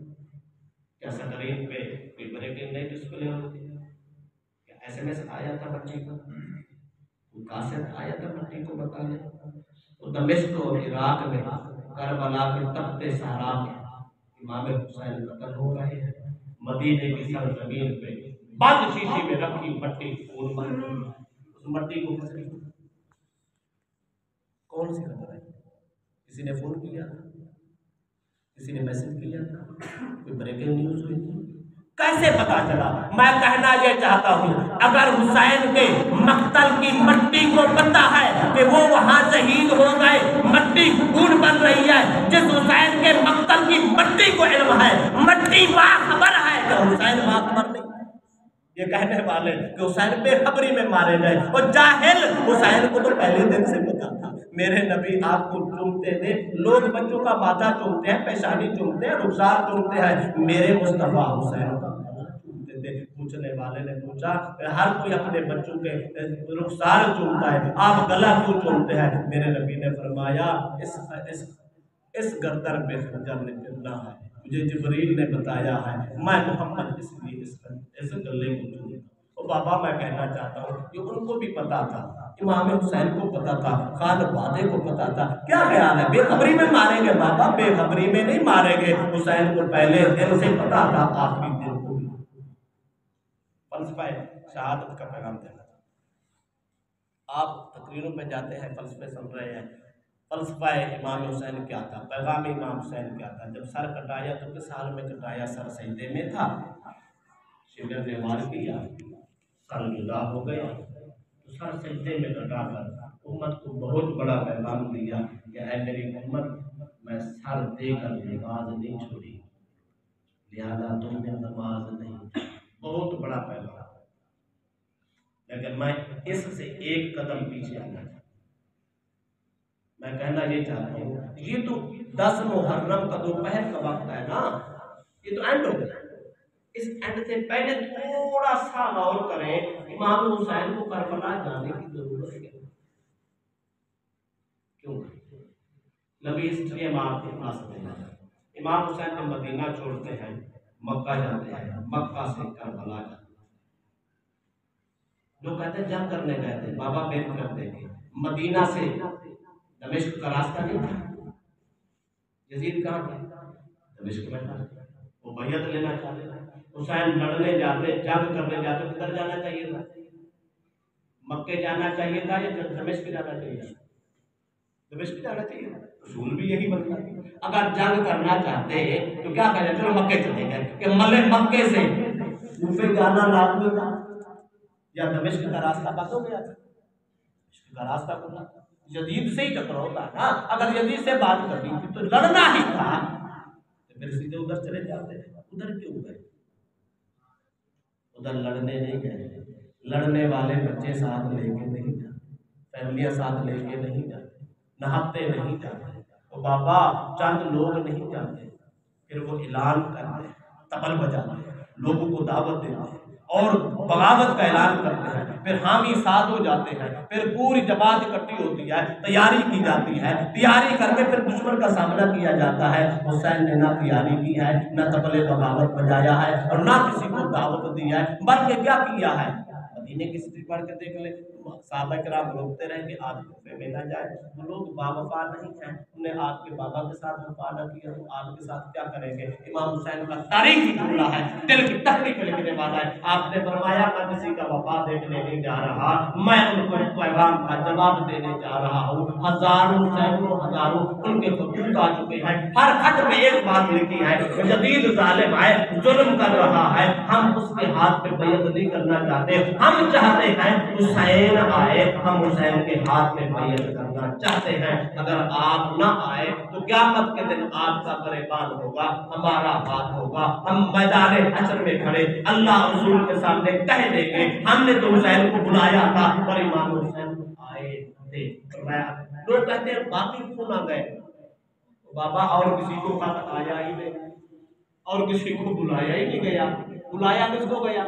کیا سکرین پہ کوئی بریکنگ نہیں ڈسپلے ہوتی ہے؟ کیا ایس ایم ایس آیا تھا بچی کو؟ کوئی کاسٹ آیا تھا بچی کو بتانے؟ تو دمشق اور عراق میں کربلا کے تپتے صحرا میں امام حسین قتل ہو رہے ہیں، مدینے کی سرزمین پہ بند شیشی میں رکھی مٹی خون بن گئی، اس مٹی کو کس نے کون سی خطر ہے؟ کسی نے فون کیا کسی نے میسج کیا تھا؟ کوئی بریکنگ نیوز ہوئی تھی؟ کیسے پتا چلا؟ میں کہنا یہ چاہتا ہوں اگر حسین کے مقتل کی مٹی کو پتا ہے کہ وہ وہاں شہید ہو گئے، مٹی خون بن رہی ہے، جس حسین کے مقتل کی مٹی کو علم ہے، مٹی باخبر ہے کہ حسین باخبر نہیں، یہ کہنے والے کہ حسین بے خبری میں مارے گئے، اور جاہل حسین کو تو پہلے دن سے پتا تھا میرے نبی آپ کو چومتے تھے، لوگ بچوں کا ماتھا چومتے ہیں، پیشانی چومتے ہیں، رخسار چومتے ہیں، میرے مصطفیٰ حسین کا چومتے تھے۔ پوچھنے والے نے پوچھا ہر کوئی اپنے بچوں کے رخسار چومتا ہے، آپ گلا کیوں چومتے ہیں؟ میرے نبی نے فرمایا اس گردر میں خنجر نے پھرنا ہے، مجھے جبریل نے بتایا ہے، میں محمد اس لیے اس گلے کو چومتا ہوں۔ بابا میں کہنا چاہتا ہوں کہ ان کو بھی پتا تھا، امام حسین کو پتا تھا، خان بادے کو پتا تھا، کیا خیال ہے بے خبری میں ماریں گے؟ بابا بے خبری میں نہیں ماریں گے، حسین کو پہلے دن سے پتا تھا، آخری دن کو بھی۔ فلسفہ شہادت کا پیغام دینا، آپ تقریروں پہ جاتے ہیں، فلسفے سن رہے ہیں، فلسفہ امام حسین کیا تھا، پیغام امام حسین کیا تھا؟ جب سر کٹایا تو کس حال میں کٹایا؟ سر سجدے میں تھا، شیلر نے وار کیا، سر جدا ہو گیا، تو سر سجدے میں کٹا کر امت کو بہت بڑا پیغام دیا کہ اے میری امت، میں سر دے کر نماز نہیں چھوڑی، لہذا تم نے نماز نہیں، بہت بڑا پیغام۔ لیکن میں اس سے ایک قدم پیچھے آنا چاہتا ہوں، میں کہنا یہ چاہتا ہوں یہ تو 10 محرم کا دوپہر کا وقت ہے نا، یہ تو اینڈ ہو گیا، اس اینڈ سے پہلے تھوڑا سا غور کریں، امام حسین کو کربلا جانے کی ضرورت ہے کیوں؟ نبی ہسٹری میں آپ کے پاس دینا ہے، امام حسین کو مدینہ چھوڑتے ہیں، مکہ جاتے ہیں، مکہ سے کربلا جاتے ہیں، جو کہتے ہیں جنگ کرنے گئے تھے، بابا بیت کر دیں گے، مدینہ سے دمشق کا راستہ نہیں تھا، یزید کہاں تھا؟ دمشق میں تھا، وہ بیعت لینا چاہتے تھے، حسین لڑنے جاتے، جنگ کرنے جاتے، کدھر جانا چاہیے تھا؟ مکے جانا چاہیے تھا یا دمشق جانا چاہیے تھا؟ دمشق جانا چاہیے تھا، اصول بھی یہی بنتا ہے، اگر جنگ کرنا چاہتے تو کیا کہتے چلو مکے چلے گئے، کہ مکے سے کوفے جانا لازمی تھا یا دمشق کا راستہ بند ہو گیا تھا؟ دمشق کا راستہ کھلا، یزید سے ہی ٹکراؤ تھا نا، اگر یزید سے بات کرنی تھی تو لڑنا ہی تھا، تو پھر سیدھے ادھر چلے جاتے ہیں، ادھر کیوں گئے؟ ادھر لڑنے نہیں گئے، لڑنے والے بچے ساتھ لے کے نہیں جاتے، فیملیاں ساتھ لے کے نہیں جاتے، نہاتے نہیں جاتے، وہ بابا چند لوگ نہیں جاتے، پھر وہ اعلان کرتے ہیں، طبل بجاتے ہیں، لوگوں کو دعوت دیتے ہیں اور بغاوت کا اعلان کرتے ہیں، پھر حامی ساتھ ہو جاتے ہیں، پھر پوری جماعت اکٹھی ہوتی ہے، تیاری کی جاتی ہے، تیاری کر کے پھر دشمن کا سامنا کیا جاتا ہے۔ حسین نے نہ تیاری کی ہے، نہ طبل بغاوت بجایا ہے اور نہ کسی کو دعوت دی ہے، بلکہ کیا کیا ہے؟ مدینے کی ہسٹری پڑھ کے دیکھ لیں، صحابہ کرام روکتے رہیں کہ آپ کوفے میں نہ جائیں، وہ لوگ باوفا نہیں ہیں، انہیں آپ کے بابا کے ساتھ وفا نہ کیا تو آپ کے ساتھ کیا کریں گے؟ امام حسین کا تاریخی جملہ ہے، دل کی تحریک لکھنے والا ہے، آپ نے فرمایا میں کسی کا وفا دیکھنے نہیں جا رہا، میں ان کو پیغام کا جواب دینے جا رہا ہوں، ہزاروں سینکڑوں ہزاروں ان کے خطوط آ چکے ہیں، ہر خط میں ایک بات لکھی ہے، جدید ظالم ہے، ظلم کر رہا ہے، ہم اس کے ہاتھ پہ بیعت نہیں کرنا چاہتے، ہم چاہتے ہیں حسین آئے، ہم حسین کے ہاتھ میں بیعت کرنا چاہتے ہیں، اگر آپ نہ آئے تو قیامت کے دن آپ کا گریبان ہوگا، ہمارا ہاتھ ہوگا، ہم میدان حشر میں کھڑے اللہ رسول کے سامنے کہہ دیں گے ہم نے تو حسین کو بلایا تھا اور امام حسین آئے تھے۔ لوگ کہتے ہیں باقی کیوں نہ گئے؟ بابا اور کسی کو خط آیا ہی نہیں اور کسی کو بلایا ہی نہیں گیا، بلایا کس کو گیا؟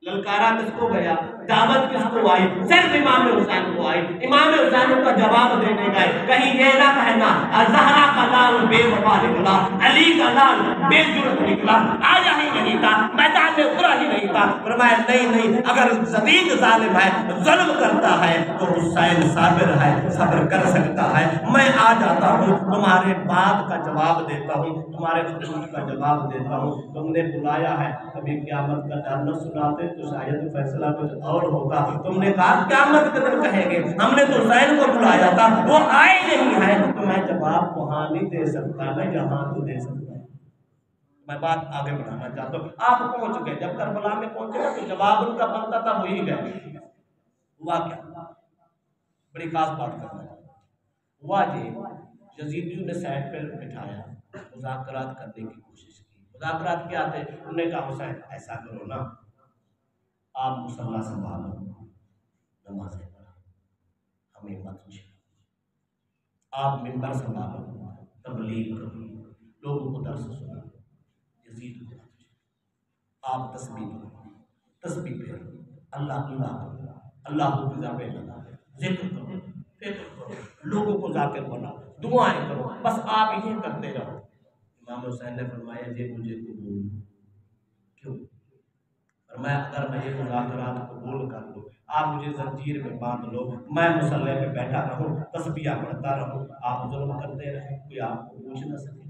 للکارا کس کو گیا؟ دعوت کس کو آئی؟ صرف امام حسین کو آئی، امام حسین کا جواب دینے گئے، کہیں یہ نہ کہنا زہرا کا لال بے وفا نکلا، علی کا لال بے جرت نکلا، آیا ہی نہیں تھا، میدان میں اترا ہی نہیں تھا۔ فرمایا نہیں، اگر زدید ظالم ہے، ظلم کرتا ہے تو حسین صابر ہے، صبر کر سکتا ہے، میں آ جاتا ہوں، تمہارے بات کا جواب دیتا ہوں، تمہارے خطوط کا جواب دیتا ہوں، تم نے بلایا ہے، کبھی قیامت کا ڈر نہ سناتے تو شاید فیصلہ کچھ اور ماحول ہوگا. تم نے کہا قیامت کے دن کہیں گے ہم نے تو حسین کو بلایا تھا وہ آئے نہیں ہے. تو میں جواب وہاں نہیں دے سکتا, میں یہاں تو دے سکتا ہوں. میں بات آگے بڑھانا چاہتا ہوں. آپ پہنچ گئے, جب کربلا میں پہنچے نا تو جواب ان کا بنتا تھا وہی گئے. ہوا کیا؟ بڑی خاص بات کرنا ہے. ہوا یہ یزیدیوں نے سائڈ پہ بٹھایا, مذاکرات کرنے کی کوشش کی. مذاکرات کیا تھے؟ انہوں نے کہا حسین ایسا کرو نا, آپ مصلی سنبھالو, نمازیں پڑھو, ہمیں مت چھوڑو, آپ منبر سنبھالو, تبلیغ کرو, لوگوں کو درس سناؤ, یزید کو آپ تسبیح کرو, تسبیح پھیرو, اللہ اللہ اللہ کو فضا پہ لگا, ذکر کرو, فکر کرو, لوگوں کو ذاکر بناؤ, دعائیں کرو, بس آپ یہ کرتے رہو. امام حسین نے فرمایا یہ مجھے قبول کیوں؟ فرمایا اگر میں یہ مذاکرات قبول کر لوں, آپ مجھے زنجیر میں باندھ لو, میں مصلی پہ بیٹھا رہوں, تسبیح پڑھتا رہوں, آپ ظلم کرتے رہیں, کوئی آپ کو پوچھ نہ سکے.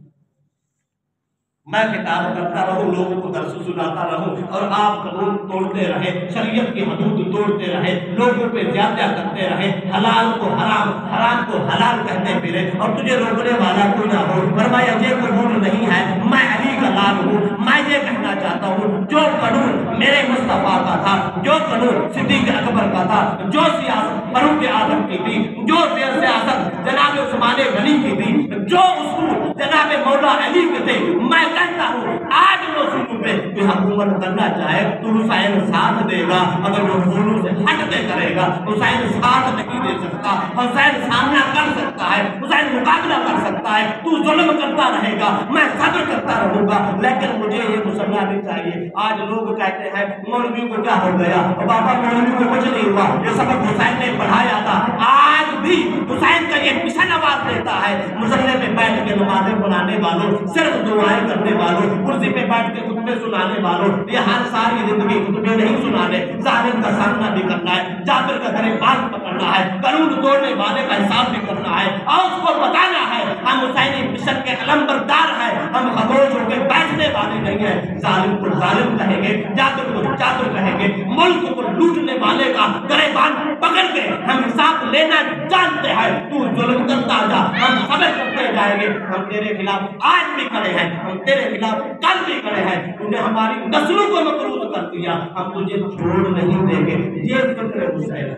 میں کتاب کرتا رہوں, لوگوں کو درس سناتا رہوں, اور آپ قانون توڑتے رہے, شریعت کی حدود توڑتے رہے, لوگوں پہ زیادہ کرتے رہے, حلال کو حرام, حرام کو حلال کہتے پھرے, اور تجھے روکنے والا کوئی نہ ہو. فرمایا یہ قانون نہیں ہے, میں علی کا لال ہوں. میں یہ کہنا چاہتا ہوں جو قانون میرے مصطفیٰ کا تھا, جو قانون صدیق اکبر کا تھا, جو سیاست فاروق اعظم کی تھی, جو سیاست جناب عثمان غنی کی تھی, جو اصول جناب مولا علی کے تھے, میں کہتا ہوں آج رسول پہ کوئی حکومت کرنا چاہے تو حسین ساتھ دے گا. اگر وہ رسولوں سے ہٹ دے کرے گا, حسین ساتھ نہیں دے سکتا. حسین سامنا کر سکتا ہے, حسین مقابلہ کر سکتا ہے. تو ظلم کرتا رہے گا, میں صبر کرتا رہوں گا, لیکن مجھے یہ مسئلہ نہیں چاہیے. آج لوگ کہتے ہیں مولوی کو کیا ہو گیا, بابا مولوی کو کچھ نہیں ہوا, یہ سبق حسین نے پڑھایا تھا. آج بھی حسین کا یہ مشن آواز دیتا ہے, مصلی پہ بیٹھ کے نمازیں پڑھانے والوں, صرف دعائیں کرنے والوں, کرسی پہ بیٹھ کے خطبے سنانے والوں, یہ ہر ساری زندگی خطبے نہیں سنانے, ظالم کا سامنا بھی کرنا ہے, جابر کا گریبان پکڑنا ہے, قانون توڑنے والے کا حساب بھی کرنا ہے, اور اس کو بتانا ہے ہم حسینی مشن کے علمبردار ہیں, ہم خاموش ہو کے بیٹھنے والے نہیں ہیں. ظالم کو ظالم کہیں گے, جابر کو جابر کہیں گے, ملک کو لوٹنے والے کا گریبان پکڑ کے ہم حساب لینا جانتے ہیں. تو ظلم کرتا جا, ہم صبر کرتے جائیں گے. ہم تیرے خلاف آج بھی کھڑے ہیں, ہم تیرے خلاف کل بھی کھڑے ہیں. تم نے ہماری نسلوں کو مقروض کر دیا, ہم تجھے چھوڑ نہیں دیں گے. یہ فکر حسین.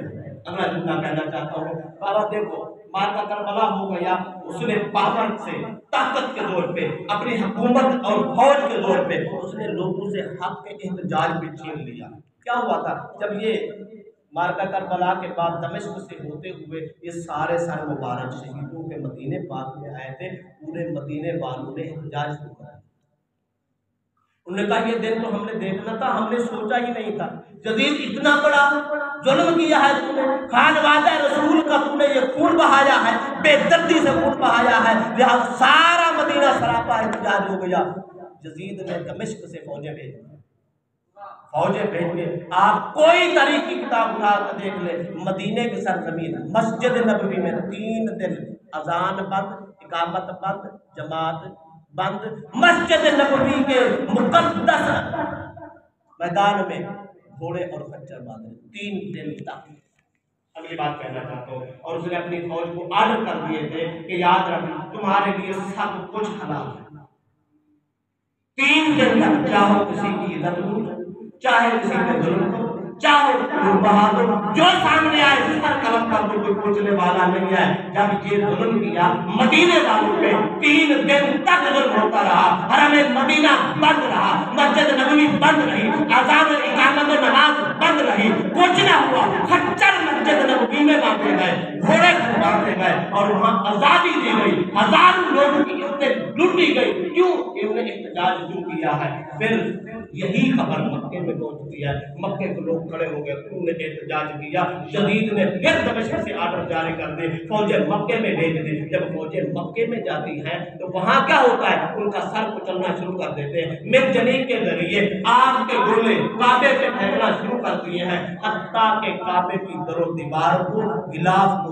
اگلا جملہ کہنا چاہتا ہوں, بابا دیکھو مارکا کربلا ہو گیا, اس نے پاور سے, طاقت کے دور پہ, اپنی حکومت اور فوج کے دور پہ اس نے لوگوں سے حق کے احتجاج بھی چھین لیا. کیا ہوا تھا جب یہ مارکا کربلا کے بعد دمشق سے ہوتے ہوئے یہ سارے سر مبارک شہیدوں کے مدینے پاک میں آئے تھے, پورے مدینے والوں نے احتجاج شروع کیا. انہوں نے کہا یہ دن تو ہم نے دیکھنا تھا, ہم نے سوچا ہی نہیں تھا. یزید اتنا بڑا ظلم کیا ہے تو نے, خانوادہ رسول کا تو نے یہ خون بہایا ہے, بے دردی سے خون بہایا ہے, لہذا سارا مدینہ سراپا احتجاج ہو گیا. یزید نے دمشق سے فوجیں بھیج دی, فوجیں بھیج کے آپ کوئی تاریخ کی کتاب اٹھا کر دیکھ لیں, مدینے کی سرزمین مسجد نبوی میں 3 دن اذان بند, اقامت بند, جماعت بند, مسجد نبوی کے مقدس میدان میں گھوڑے اور خچر باندھے 3 دن تک. اگلی بات کہنا چاہتا ہوں, اور اس نے اپنی فوج کو آرڈر کر دیے تھے کہ یاد رکھنا تمہارے لیے سب کچھ حلال ہے. 3 دن تک چاہو کسی کی عزت لوٹو, چاہے کسی پہ ظلم کرو, چاہو خون بہا دو, جو سامنے آئے سر قلم کر دو, کوئی پوچھنے والا نہیں ہے. جب یہ ظلم کیا مدینے والوں پہ 3 دن تک ظلم ہوتا رہا, حرم مدینہ بند رہا, مسجد نبوی بند رہی, اذان اور اقامت نماز بند رہی, کچھ نہ ہوا. خچر مسجد نبوی میں باندھے گئے, گھوڑے باندھے گئے, اور وہاں آزادی دی گئی, ہزاروں لوگوں کی عزت لوٹی گئی. کیوں؟ انہوں نے احتجاج جو کیا ہے. پھر یہی خبر مکے میں پہنچتی ہے, مکے کے لوگ کھڑے ہو گئے, انہوں نے احتجاج کیا. یزید نے پھر دمشق سے آرڈر جاری کر دی, فوجیں مکے میں بھیج دی. جب فوجیں مکے میں جاتی ہیں تو وہاں کیا ہوتا ہے, ان کا سر کچلنا شروع کر دیتے ہیں, مرجنیق کے ذریعے آگ کے گولے کعبے پہ پھینکنا شروع کر دیے ہیں, حتیٰ کہ کعبے کی در و دیوار کو, غلاف کو